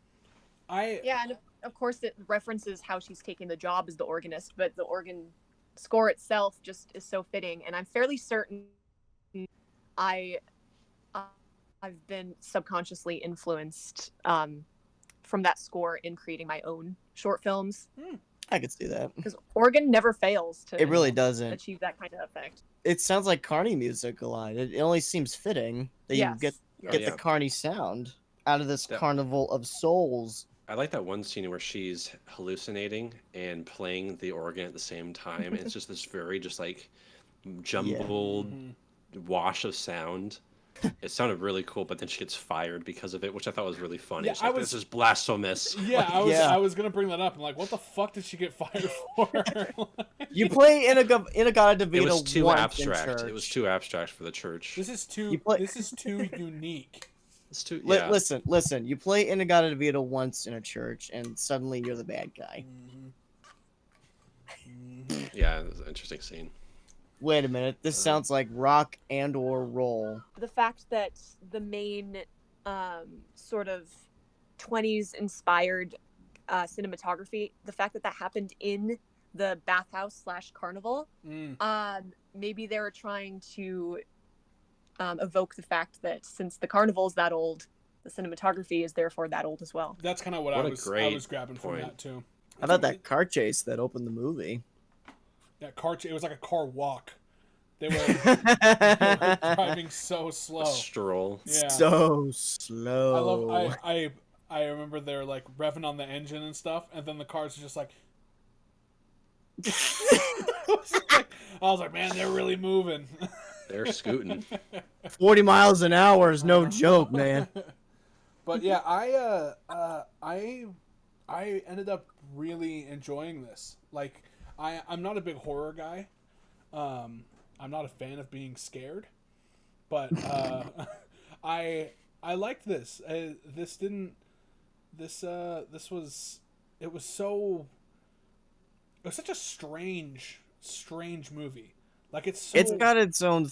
Yeah, and of course it references how she's taking the job as the organist, but the organ score itself just is so fitting. And I'm fairly certain I've been subconsciously influenced from that score in creating my own short films, I could see that. because organ never fails to It really doesn't. achieve that kind of effect. It sounds like Carney music a lot. It only seems fitting that Yes. you get Yeah. the Carney sound out of this That- Carnival of Souls. I like that one scene where she's hallucinating and playing the organ at the same time. It's just this very just like jumbled wash of sound. It sounded really cool, but then she gets fired because of it, which I thought was really funny. Yeah, It's like, this is blasphemous. Yeah, yeah. I was gonna bring that up. I'm like, what the fuck did she get fired for? You play Inagata It Devita was too once in abstract. church. It was too abstract for the church. This is too. You play- This is too unique. It's too. Li- Yeah. Listen. You play Inagata Devita once in a church, and suddenly you're the bad guy. Yeah, it was an interesting scene. Wait a minute. This sounds like rock and/or roll. The fact that the main sort of 20s inspired cinematography, the fact that that happened in the bathhouse / carnival, maybe they were trying to evoke the fact that since the carnival's that old, the cinematography is therefore that old as well. That's kind of what, What I a was great grabbing from point. that too. How about that car chase that opened the movie? Yeah, it was like a car walk. They were driving so slow. A stroll. Yeah. So slow. I remember they're like revving on the engine and stuff, and then the cars are just like. I was like, man, they're really moving. They're scooting. 40 miles an hour is no joke, man. But yeah, I ended up really enjoying this. Like, I'm not a big horror guy. I'm not a fan of being scared, but I liked this. This was such a strange movie. Like it's got its own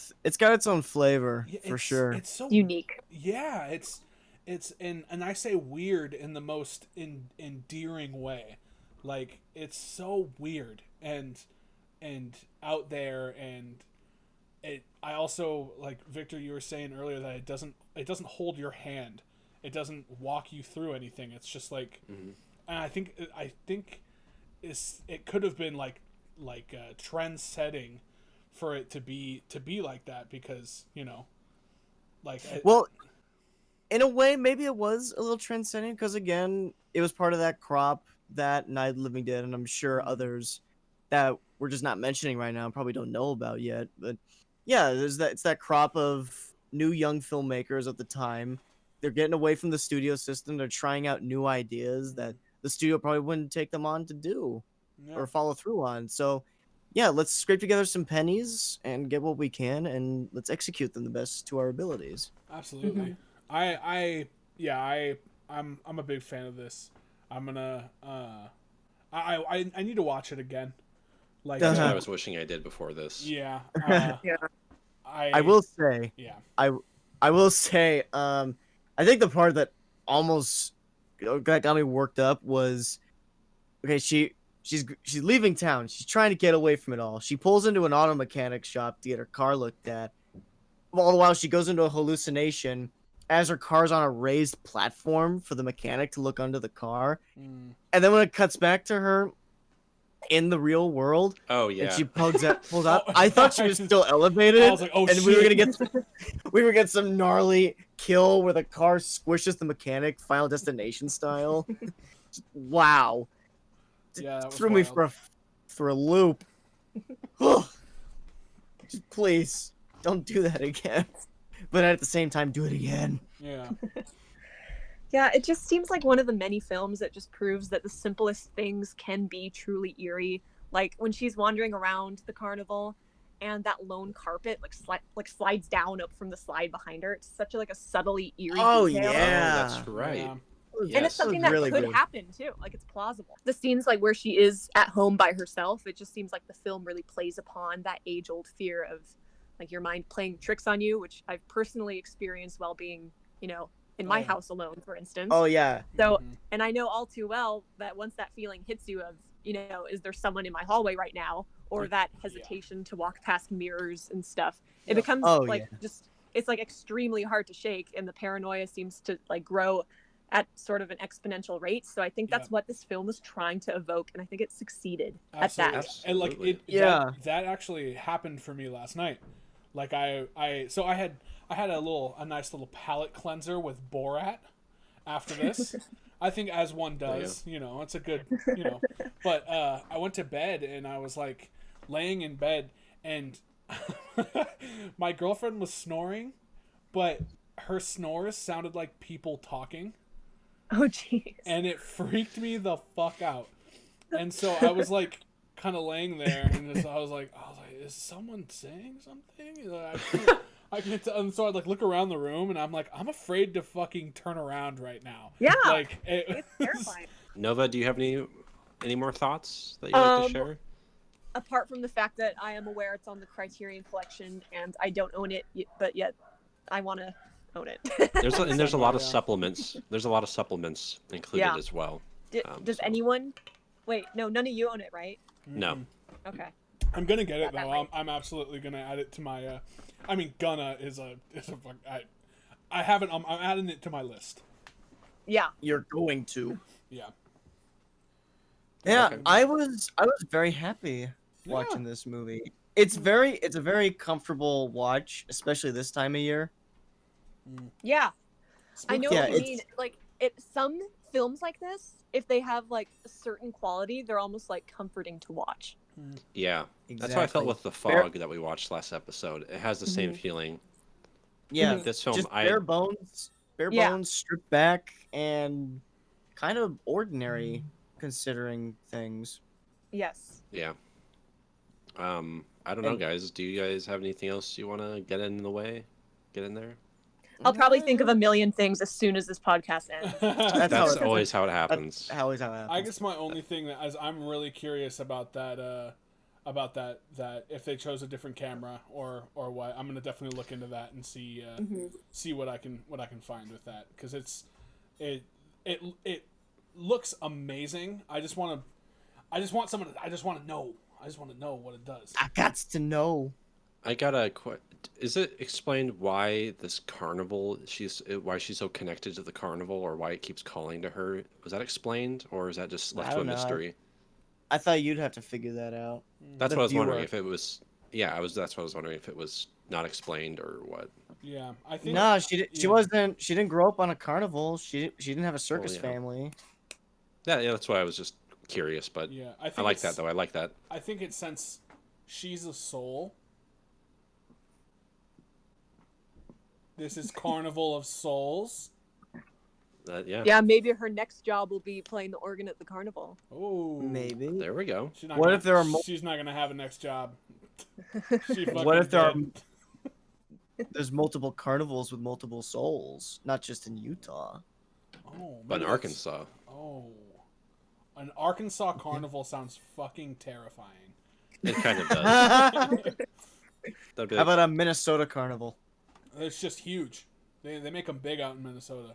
flavor yeah, for it's- sure. It's so Unique. Yeah, it's and I say weird in the most endearing way. Like it's so weird and out there, and I also, like Victor, you were saying earlier, that it doesn't hold your hand. It doesn't walk you through anything. It's just like, and I think it could have been like trend setting for it to be like that, because Well, in a way, maybe it was a little transcendent because, again, it was part of that crop that Night of the Living Dead, and I'm sure others that we're just not mentioning right now probably don't know about yet. But yeah, it's that crop of new young filmmakers at the time. They're getting away from the studio system. They're trying out new ideas that the studio probably wouldn't take them on to do or follow through on. So yeah, let's scrape together some pennies and get what we can, and let's execute them the best to our abilities. Absolutely. I'm a big fan of this. I'm gonna I need to watch it again. Like That's what I Uh-huh. was wishing I did before this. yeah. Yeah. I will say, Yeah. I will say, I think the part that almost got me worked up was okay, she's leaving town. She's trying to get away from it all. She pulls into an auto mechanic shop to get her car looked at. All the while, she goes into a hallucination as her car's on a raised platform for the mechanic to look under the car. Mm. And then when it cuts back to her in the real world, Oh and yeah. she pulls out, Oh, I thought she was still elevated. I was like, oh and shit. we were gonna get some gnarly kill where the car squishes the mechanic, Final Destination style. Wow. Yeah, that was Threw me wild. for a loop. Just please don't do that again. But at the same time, do it again. Yeah. Yeah, it just seems like one of the many films that just proves that the simplest things can be truly eerie. Like when she's wandering around the carnival and that lone carpet slides down up from the slide behind her. It's such a subtly eerie Oh, detail. yeah. Oh, that's right. Yeah. Yes. And it's something that really could good. happen too. Like it's plausible. The scenes like where she is at home by herself, it just seems like the film really plays upon that age-old fear of like your mind playing tricks on you, which I've personally experienced while being, in my Oh. house alone, for instance. Oh yeah. So, Mhm. and I know all too well that once that feeling hits you of, is there someone in my hallway right now? Or that hesitation to walk past mirrors and stuff. It Yeah. becomes Oh, yeah. it's extremely hard to shake, and the paranoia seems to grow at sort of an exponential rate. So I think that's Yeah. what this film is trying to evoke, and I think it succeeded Absolutely. at that. And like Absolutely. Yeah. that actually happened for me last night. Like I had a nice little palate cleanser with Borat after this. I think as one does, it's a good, But I went to bed and I was like laying in bed and my girlfriend was snoring, but her snores sounded like people talking. Oh, jeez. And it freaked me the fuck out. And so I was like, kind of laying there, and I was like, is someone saying something? I can't tell. And so I look around the room, and I'm like, I'm afraid to fucking turn around right now. Yeah, it's it's terrifying. Nova, do you have any more thoughts that you'd like to share? Apart from the fact that I am aware it's on the Criterion Collection, and I don't own it, but yet I want to own it. There's a lot of Yeah. supplements. There's a lot of supplements included Yeah. as well. Does So- anyone? Wait, no, none of you own it, right? No. Okay. I'm gonna get it Got that though. right. I'm absolutely gonna add it to my. I mean, gonna is a fuck. I haven't. I'm adding it to my list. Yeah. You're going to. Yeah. Yeah, Okay. I was very happy watching this movie. It's a very comfortable watch, especially this time of year. Yeah. I know Yeah, what you it's- mean. Some films like this, if they have a certain quality, they're almost comforting to watch. Yeah. Exactly. That's how I felt with The Bare- Fog that we watched last episode. It has the same feeling. Yeah, This film, just I bare bones, Yeah. stripped back, and kind of ordinary considering things. Yes. yeah. I don't know, guys. Do you guys have anything else you want to get in the way? Get in there? I'll probably think of a million things as soon as this podcast ends. That's how That's it- always how it That's happens. how it happens. I guess my only thing that as I'm really curious about that if they chose a different camera or what, I'm gonna definitely look into that and see see what I can find with that, because it looks amazing. I just want to know what it does. I got to know. I got a is it explained why this carnival why she's so connected to the carnival, or why it keeps calling to her? Was that explained, or is that just left I to a don't know. mystery? I thought you'd have to figure that out. That's the what I was wondering, viewer. if it was. Yeah, that's what I was wondering, if it was not explained or what. Yeah, I think. No, she yeah. wasn't. She didn't grow up on a carnival. She didn't have a circus yeah. family. Yeah, that's why I was just curious, but Yeah, I like that though. I like that. I think it's since she's a soul. This is Carnival of Souls. Yeah. Yeah, maybe her next job will be playing the organ at the carnival. Oh, Maybe. There we go. She's not What gonna- if there are She's not gonna have a next job. What if there are dead. there's multiple carnivals with multiple souls, not just in Utah? Oh, But in maybe that's- Arkansas. Oh, an Arkansas carnival sounds fucking terrifying. It kind of does. How That'd be about a Minnesota carnival? It's just huge. They make them big out in Minnesota.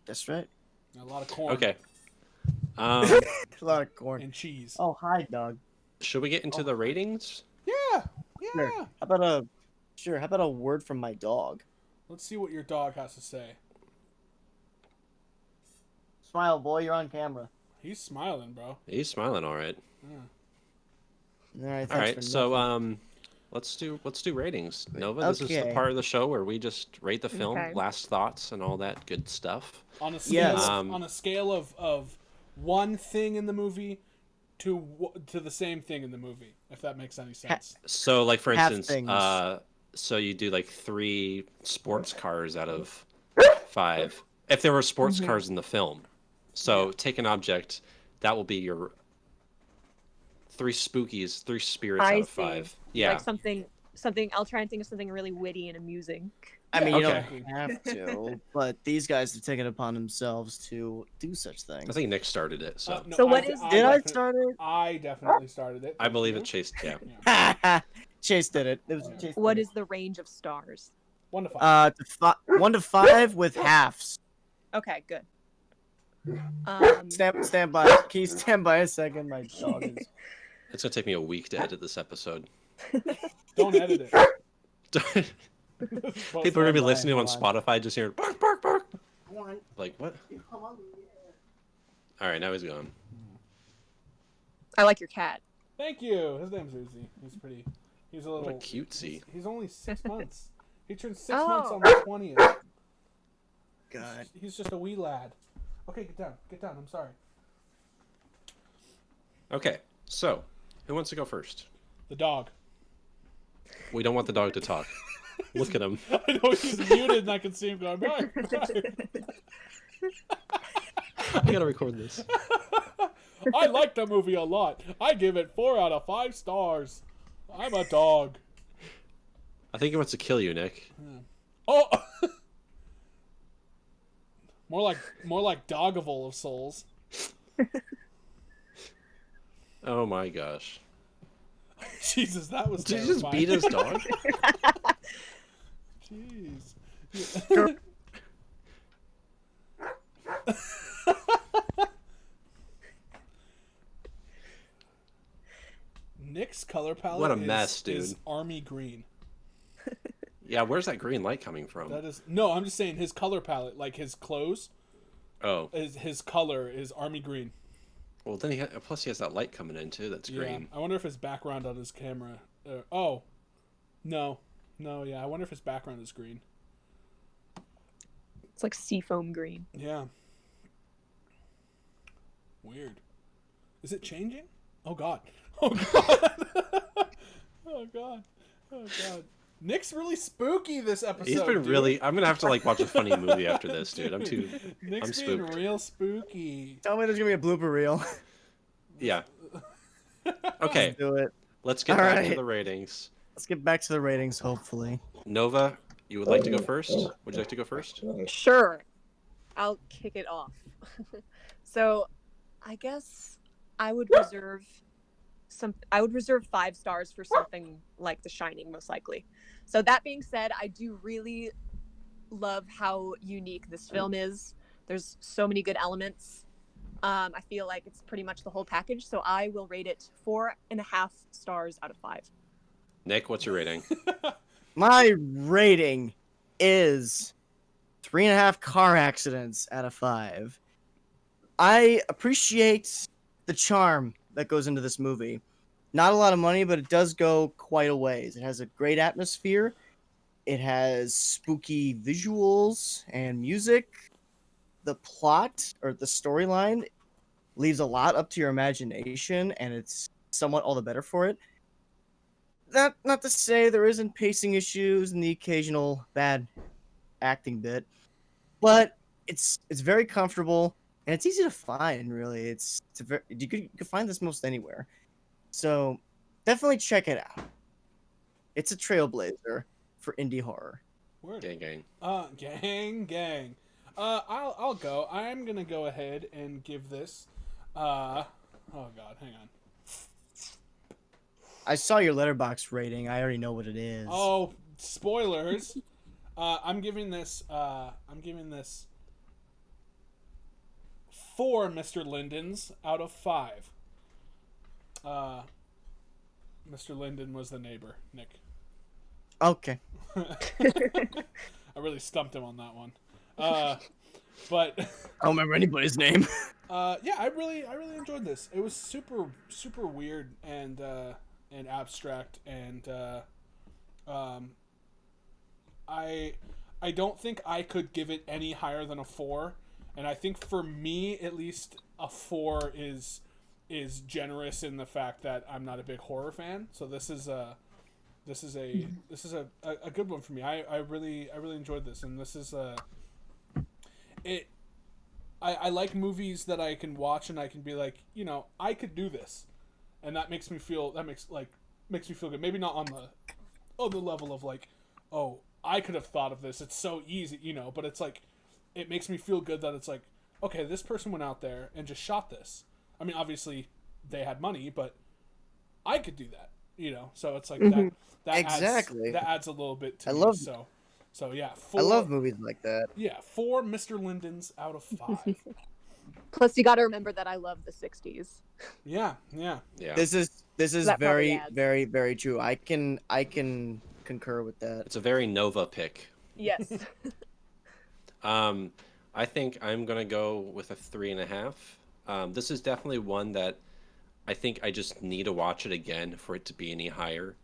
That's right. A lot of corn. okay. Um, A lot of corn. and cheese. Oh, hi, dog. should we get into the ratings? Yeah, Sure. yeah. How about a word from my dog? Let's see what your dog has to say. Smile, boy. You're on camera. He's smiling, bro. He's smiling all right. Yeah. All right. Thanks All right, for so nothing. let's do ratings. Nova, this is the Okay. part of the show where we just rate the film, Okay. last thoughts, and all that good stuff. On a scale, Yes. on a scale of one thing in the movie to the same thing in the movie, if that makes any sense. So, like for Half instance, things. so you do like 3 sports cars out of 5. If there were sports cars in the film, so take an object, that will be your 3 spookies, 3 spirits out I of see. 5. Yeah. Like something. I'll try and think of something really witty and amusing. I mean, you exactly. don't have to, but these guys have taken it upon themselves to do such I things. think Nick started it, so No, So what is- Did I defi- start it? I definitely started it. I believe it chased. Yeah. Chase did it. It was Yeah. Chase. What did is the range of stars? 1 to 5. it. 1 to 5 with halves. Okay, good. Stand by. Can you stand by a second? My dog is. It's gonna take me a week to edit this episode. Don't edit it. People are gonna be Fine, listening on fine. Spotify, just hearing bark, bark, bark. Like what? All right, now he's gone. I like your cat. Thank you. His name's Uzi. He's pretty. He's a little. What a cutesy. He's only 6 months. He turned 6 Oh. months on the 20th. God. He's just a wee lad. Okay, get down. Get down. I'm sorry. Okay, so who wants to go first? The dog. We don't want the dog to talk. Look at him. I know he's muted and I can see him going, right, right. I gotta record this. I like the movie a lot. I give it 4 out of 5 stars. I'm a dog. I think he wants to kill you, Nick. Oh! more like Doggival of Souls. Oh my gosh. Jesus, that was Did you just terrifying. beat his dog? Jeez. Nick's color palette What a mess, is dude. army green. Yeah, where's that green light coming from? That is no, I'm just saying his color palette, like his clothes, Oh, his color is army green. well then plus he has that light coming in too. That's green. Yeah, I wonder if his background on his camera. Oh, no, yeah. I wonder if his background is green. It's like seafoam green. Yeah. Weird. Is it changing? Oh god. Oh god. Oh god. Oh god. Nick's really spooky this episode. He's been dude. really. I'm gonna have to like watch a funny movie after this, dude. I'm too. Nick's I'm being spooked. real spooky. Tell me there's gonna be a blooper reel. Yeah. Okay, Do it. let's get All back to right. the ratings. Let's get back to the ratings, hopefully. Nova, you would like to go first? Would you like to go first? Sure. I'll kick it off. So, I guess I would reserve 5 stars for something like The Shining, most likely. So that being said, I do really love how unique this film is. There's so many good elements. I feel like it's pretty much the whole package, so I will rate it 4.5 stars out of 5. Nick, what's your rating? My rating is 3.5 car accidents out of 5. I appreciate the charm that goes into this movie. Not a lot of money, but it does go quite a ways. It has a great atmosphere. It has spooky visuals and music. The plot or the storyline leaves a lot up to your imagination, and it's somewhat all the better for it. Not to say there isn't pacing issues and the occasional bad acting bit, but it's very comfortable and it's easy to find. Really, you can find this most anywhere. So definitely check it out. It's a trailblazer for indie horror. Word. Gang, gang. Gang. I'll go. I'm gonna go ahead and give this. Oh god, hang on. I saw your letterbox rating. I already know what it is. Oh, spoilers. I'm giving this 4 Mr. Lindens out of 5. Mr. Linden was the neighbor, Nick. Okay. I really stumped him on that one. But I don't remember anybody's name. yeah, I really enjoyed this. It was super weird and abstract, and I don't think I could give it any higher than a 4, and I think for me at least a 4 is generous in the fact that I'm not a big horror fan. So this is a good one for me. I really enjoyed this, and this is I like movies that I can watch and I can be like, you know, I could do this, and that makes me feel good. Maybe not on the level of like, oh, I could have thought of this. It's so easy, you know. But it's like, it makes me feel good that it's like, okay, this person went out there and just shot this. I mean, obviously they had money, but I could do that, you know. So it's like that Exactly. adds a little bit to I me. love- So yeah, I love movies like that. Yeah, 4 Mr. Lindens out of 5. Plus, you got to remember that I love the '60s. Yeah. This is That very, probably adds. very, very true. I can concur with that. It's a very Nova pick. Yes. I think I'm gonna go with a 3.5. This is definitely one that I think I just need to watch it again for it to be any higher,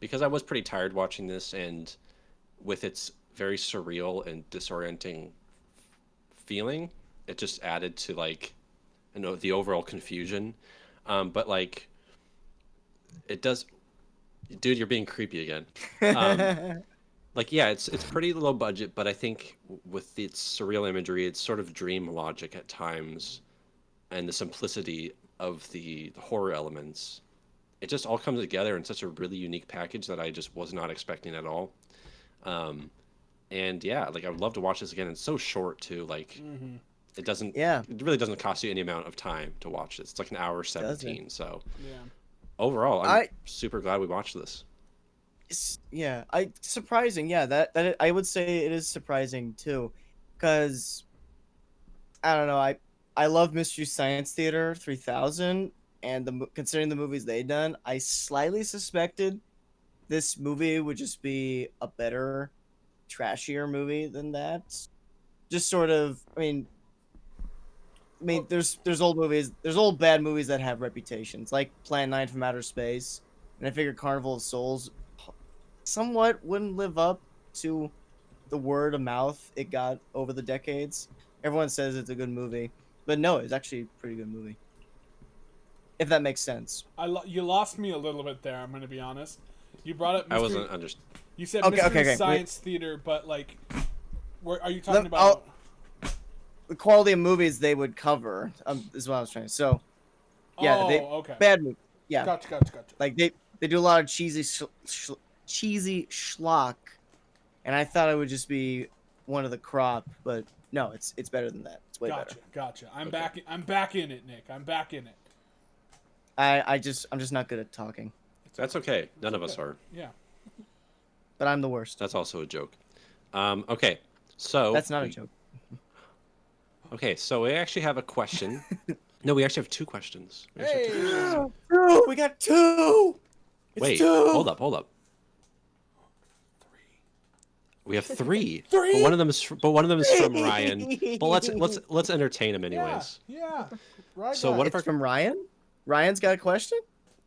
because I was pretty tired watching this, and with its very surreal and disorienting feeling, it just added to like, you know, the overall confusion. But like, it does, dude, you're being creepy again. Like, yeah, it's pretty low budget, but I think with its surreal imagery, it's sort of dream logic at times, and the simplicity of the horror elements, it just all comes together in such a really unique package that I just was not expecting at all. And yeah, like I would love to watch this again. It's so short too. Like, it doesn't, it really doesn't cost you any amount of time to watch this. It's like an hour 17. So Yeah. overall, I'm super glad we watched this. Surprising. Yeah, that I would say it is surprising too, because I don't know. I love Mystery Science Theater 3000, and considering the movies they've done, I slightly suspected this movie would just be a better, trashier movie than that. Just sort of. I mean, there's old movies, there's old bad movies that have reputations, like Plan 9 from Outer Space, and I figured Carnival of Souls somewhat wouldn't live up to the word of mouth it got over the decades. Everyone says it's a good movie, but no, it's actually a pretty good movie. If that makes sense. You lost me a little bit there. I'm going to be honest. You brought up. I wasn't understanding. You said Okay, Mystery okay. Science Theater, but like, are you talking about? The quality of movies they would cover is what I was trying to. So, yeah, okay. bad movie. Yeah, Gotcha. like they do a lot of cheesy schlock, and I thought it would just be one of the crop, but no, it's better than that. It's way better. Gotcha. I'm back in it, Nick. I'm back in it. I'm just not good at talking, That's okay. None of us are. Yeah. but I'm the worst. That's also a joke. Okay, so That's not a joke. Okay, so we actually have a question. No, we actually have 2 questions. We actually have 2 questions. Two, we got two. It's Wait, two. hold up. 3. We have 3. 3? But one of them is from Ryan. But let's entertain him anyways. Yeah. Right. So what if It's from Ryan. Ryan's got a question.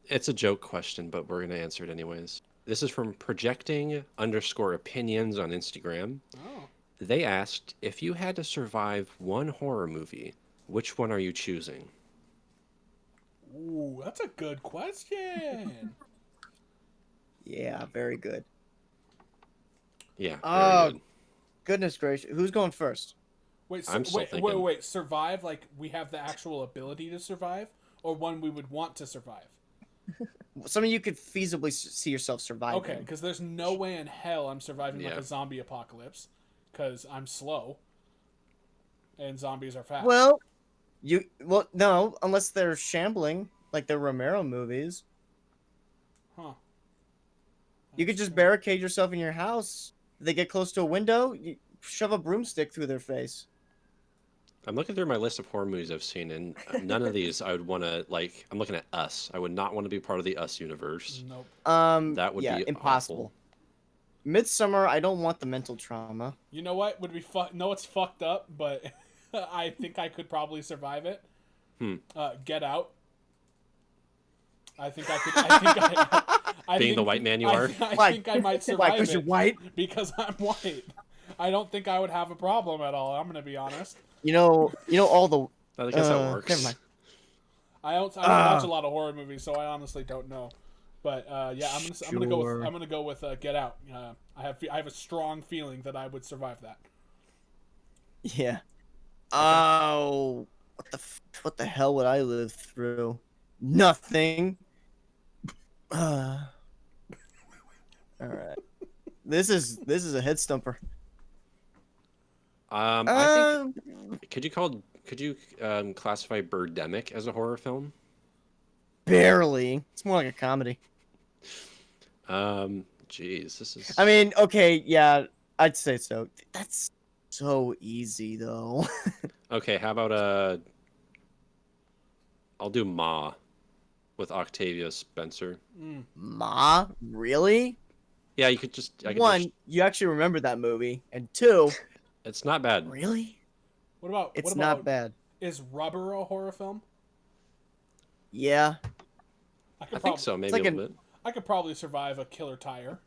It's a joke question, but we're gonna answer it anyways. This is from projecting_opinions on Instagram. Oh. They asked, if you had to survive one horror movie, which one are you choosing? Ooh, that's a good question. Yeah, very good. Yeah, very Oh, good. goodness gracious. Who's going first? Wait, I'm still thinking. wait. Survive? Like we have the actual ability to survive, or one we would want to survive? Something you could feasibly see yourself surviving. Okay, because there's no way in hell I'm surviving like Yeah. a zombie apocalypse, because I'm slow, and zombies are fast. Well, no, unless they're shambling like the Romero movies. Huh. You could just barricade yourself in your house. If they get close to a window, you shove a broomstick through their face. I'm looking through my list of horror movies I've seen, and none of these I would want to like. I'm looking at Us. I would not want to be part of the Us universe. Nope. That would Yeah, be impossible. awful. Midsummer, I don't want the mental trauma. You know what would be no, it's fucked up, but I think I could probably survive it. Get Out. I think I could. Being the white man you are? I think I might survive Because it you're white? because I'm white. I don't think I would have a problem at all. I'm gonna be honest. You know all the. I guess that works. Never mind. I don't watch a lot of horror movies, so I honestly don't know. But yeah, I'm gonna go with Get Out. I have a strong feeling that I would survive that. Yeah. Oh, what the hell would I live through? Nothing. All right. This is a head stumper. I think could you classify Birdemic as a horror film? Barely. It's more like a comedy. Jeez, this is. I mean, okay, yeah, I'd say so. That's so easy though. Okay, how about I'll do Ma with Octavia Spencer. Ma? Really? Yeah, you could just One, you actually remember that movie, and two, it's not bad. really? It's not bad. Is Rubber a horror film? Yeah. I think so, maybe like a little bit. I could probably survive a killer tire.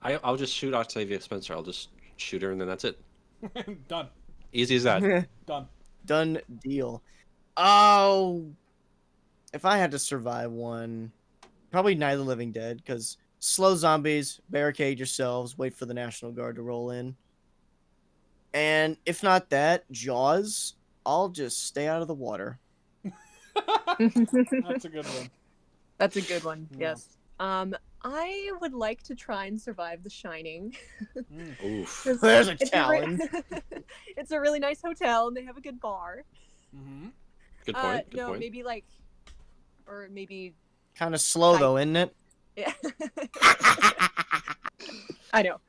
I'll just shoot Octavia Spencer. I'll just shoot her, and then that's it. Done. Easy as that. Done. Done deal. Oh, if I had to survive one, probably Night of the Living Dead, because slow zombies, barricade yourselves, wait for the National Guard to roll in. And if not that, Jaws, I'll just stay out of the water. That's a good one. That's a good one. Yeah. Yes. I would like to try and survive The Shining. Oof. 'Cause There's a it's challenge. It's a really nice hotel, and they have a good bar. Mm-hmm. Good point. Good no, point. maybe like, or maybe Kind of slow though, isn't it? yeah. I know.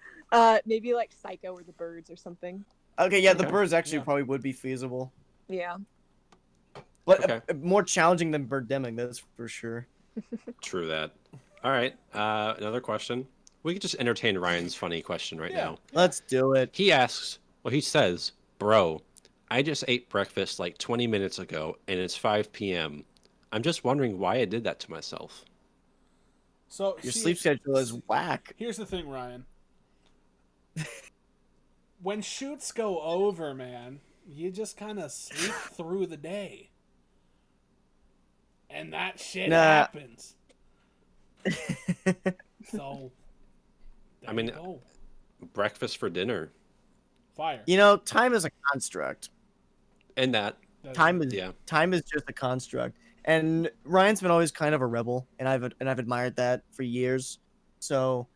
Maybe like Psycho or The Birds or something. Okay, yeah, the Okay. birds actually Yeah. probably would be feasible. Yeah. But Okay. more challenging than Birdemic, that's for sure. True that. All right. Another question. We could just entertain Ryan's funny question right Yeah. now. Let's do it. He asks, well, he says, bro, I just ate breakfast like 20 minutes ago and it's 5 p.m. I'm just wondering why I did that to myself. So Your see, sleep schedule is whack. Here's the thing, Ryan. When shoots go over, man, you just kind of sleep through the day. And that shit Nah. happens. So, there I mean, you go. Breakfast for dinner. Fire. You know, time is a construct. And that, Time is yeah. time is just a construct. And Ryan's been always kind of a rebel, and I've admired that for years. So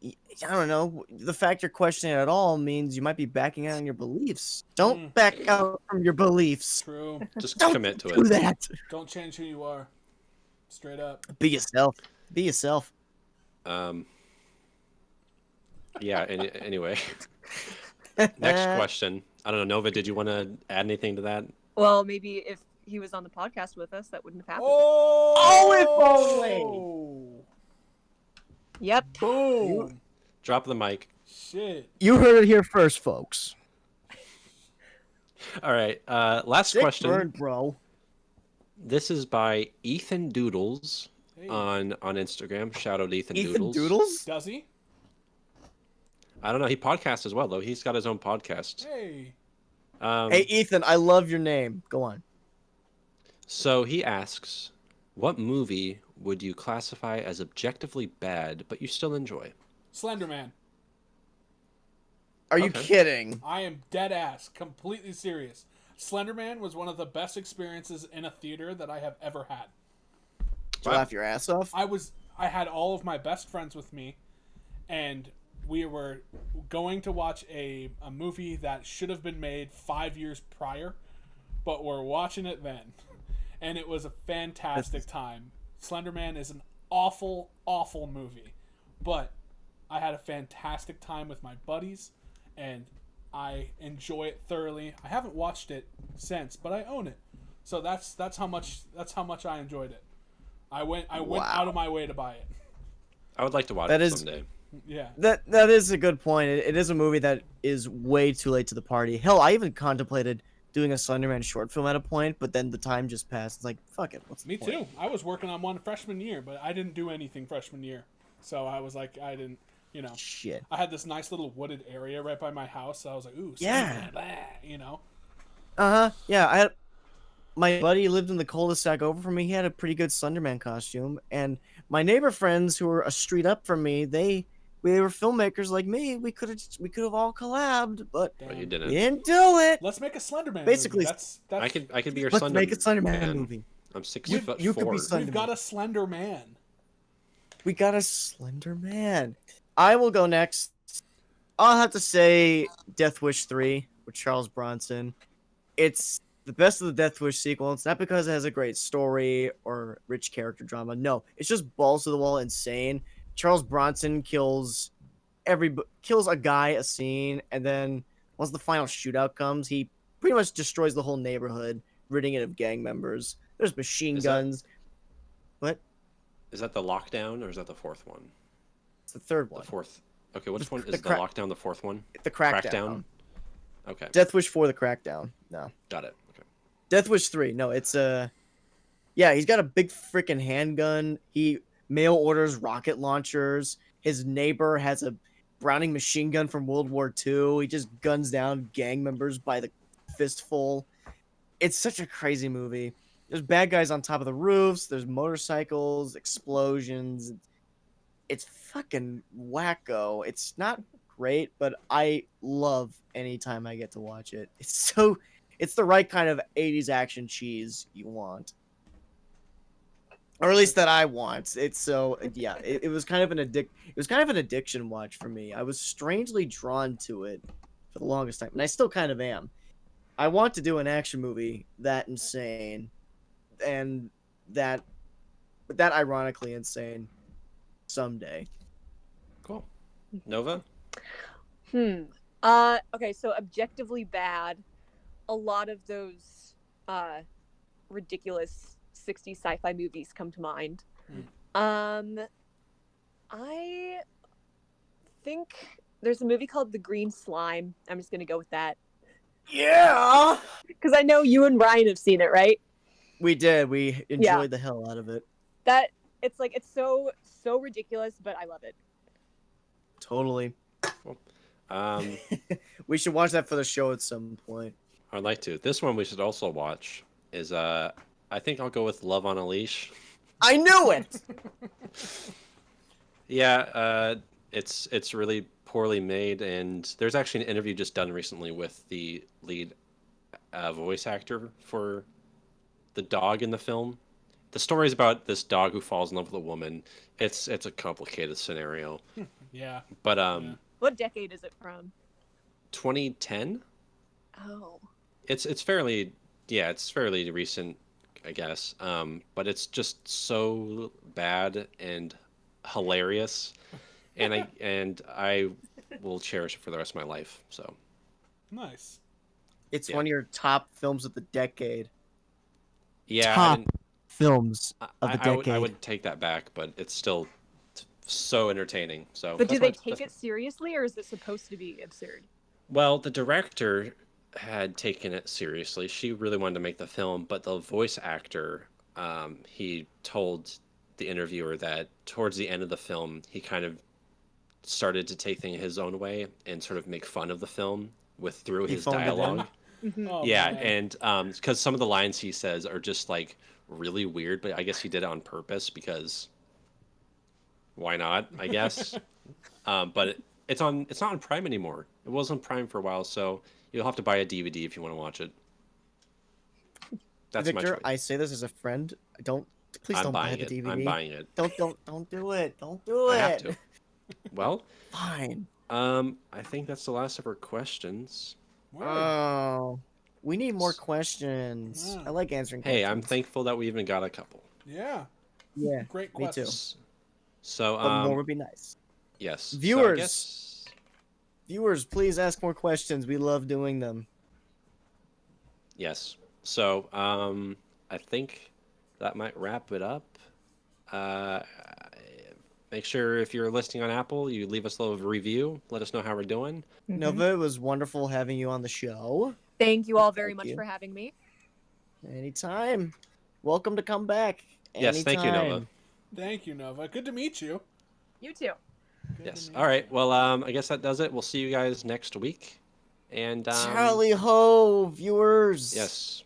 I don't know. The fact you're questioning it at all means you might be backing out on your beliefs. Don't back out from your beliefs. True. Just Don't commit to do it. that. Don't change who you are. Straight up. Be yourself. Be yourself. Yeah, anyway. Next question. I don't know, Nova, did you want to add anything to that? Well, maybe if he was on the podcast with us, that wouldn't have happened. Oh, if only. Yep. Boom. Drop the mic. Shit. You heard it here first, folks. All right. Last Sick question. burn, bro. This is by Ethan Doodles Hey. on Instagram. Shout out Ethan Ethan Doodles. Doodles? Does he? I don't know. He podcasts as well, though. He's got his own podcast. Hey. Hey, Ethan, I love your name. Go on. So he asks, what movie would you classify as objectively bad, but you still enjoy? Slenderman. Are you Okay. kidding? I am dead ass. Completely serious. Slenderman was one of the best experiences in a theater that I have ever had. Did you Wow. laugh your ass off? I had all of my best friends with me, and we were going to watch a movie that should have been made 5 years prior, but we're watching it then. And it was a fantastic time. Slenderman is an awful, awful movie, but I had a fantastic time with my buddies, and I enjoy it thoroughly. I haven't watched it since, but I own it. So that's how much I enjoyed it. I went out of my way to buy it. I would like to watch That it is- someday. Yeah. That is a good point. It is a movie that is way too late to the party. Hell, I even contemplated doing a Slenderman short film at a point, but then the time just passed. It's like, fuck it. What's the Me point? too. I was working on one freshman year, but I didn't do anything freshman year. So I was like, I didn't, Shit. I had this nice little wooded area right by my house. So I was like, ooh, Yeah. Slenderman, Yeah, I had my buddy lived in the cul-de-sac over from me. He had a pretty good Slenderman costume, and my neighbor friends who were a street up from me, they were filmmakers like me. We could have all collabed, but But you we didn't. didn't do it. Let's make a Slenderman. Basically, movie. That's I could be your Let's Slender make a Slenderman Man. movie. I'm 6 You- foot you could be 4. Slender- we've got a Slender Man. We got a Slender Man. I will go next. I'll have to say Death Wish 3 with Charles Bronson. It's the best of the Death Wish sequels, not because it has a great story or rich character drama. No, it's just balls to the wall insane. Charles Bronson kills a guy a scene, and then once the final shootout comes, he pretty much destroys the whole neighborhood, ridding it of gang members. There's machine Is that- guns. What? Is that the lockdown or is that the fourth one? It's the third The one. fourth. Okay, which The- one the is the crack- lockdown? The fourth one. The Crackdown. Okay, Death Wish 4, the Crackdown. No. got it. Okay. Death Wish 3. No, it's yeah, he's got a big freaking handgun. He mail orders rocket launchers. His neighbor has a Browning machine gun from World War II. He just guns down gang members by the fistful. It's such a crazy movie. There's bad guys on top of the roofs. There's motorcycles, explosions. It's fucking wacko. It's not great, but I love any time I get to watch it. It's the right kind of 80s action cheese you want. Or at least that I want. It's so yeah, it was kind of an addiction watch for me. I was strangely drawn to it for the longest time, and I still kind of am. I want to do an action movie that insane and that ironically insane someday. Cool. Nova. Okay, so objectively bad. A lot of those ridiculous 60s sci-fi movies come to mind. I think there's a movie called The Green Slime. I'm just gonna go with that Yeah, because I know you and Ryan have seen it, right? we did. We enjoyed Yeah. the hell out of it. That it's so ridiculous, but I love it. Totally. Um, We should watch that for the show at some point. I'd like to. This one we should also watch is I think I'll go with Love on a Leash. I knew it. Yeah, it's really poorly made, and there's actually an interview just done recently with the lead voice actor for the dog in the film. The story is about this dog who falls in love with a woman. It's a complicated scenario, Yeah. but Yeah. What decade is it from? 2010. Oh. It's fairly it's fairly recent, I guess. But it's just so bad and hilarious, and I will cherish it for the rest of my life. So Nice. It's Yeah. one of your top films of the decade. yeah, Top I didn't, Films of the I decade. would take that back, but it's still so entertaining. So, But do that's they my- take it seriously, or is it supposed to be absurd? Well, the director had taken it seriously. She really wanted to make the film, but the voice actor, he told the interviewer that towards the end of the film, he kind of started to take things his own way and sort of make fun of the film through He his phoned it in? dialogue. Oh, Yeah, man. and because some of the lines he says are just like really weird, but I guess he did it on purpose because why not? I guess. But it's not on Prime anymore. It was on Prime for a while, so you'll have to buy a DVD if you want to watch it. That's my Victor, choice. I say this as a friend. Please I'm don't buy buying the it. DVD. I'm buying it. Don't do it. Don't do it. I have to. Well, Fine. I think that's the last of our questions. Word. Oh, we need more questions. Yeah. I like answering Hey, questions. I'm thankful that we even got a couple. Yeah. Yeah, Great me question. too. So, but more would be nice. yes. So I Viewers. guess Viewers, please ask more questions. We love doing them. Yes. So, I think that might wrap it up. Uh, Make sure if you're listening on Apple, you leave us a little review. Let us know how we're doing. Mhm. Nova, it was wonderful having you on the show. Thank you all very Thank much you. for having me. Anytime. Welcome to come back. Yes, thank you, Nova. Anytime. Thank you, Nova. Good to meet you. You too. Good Yes. to meet All right. you. Well, I guess that does it. We'll see you guys next week. And Charlie ho, viewers. yes.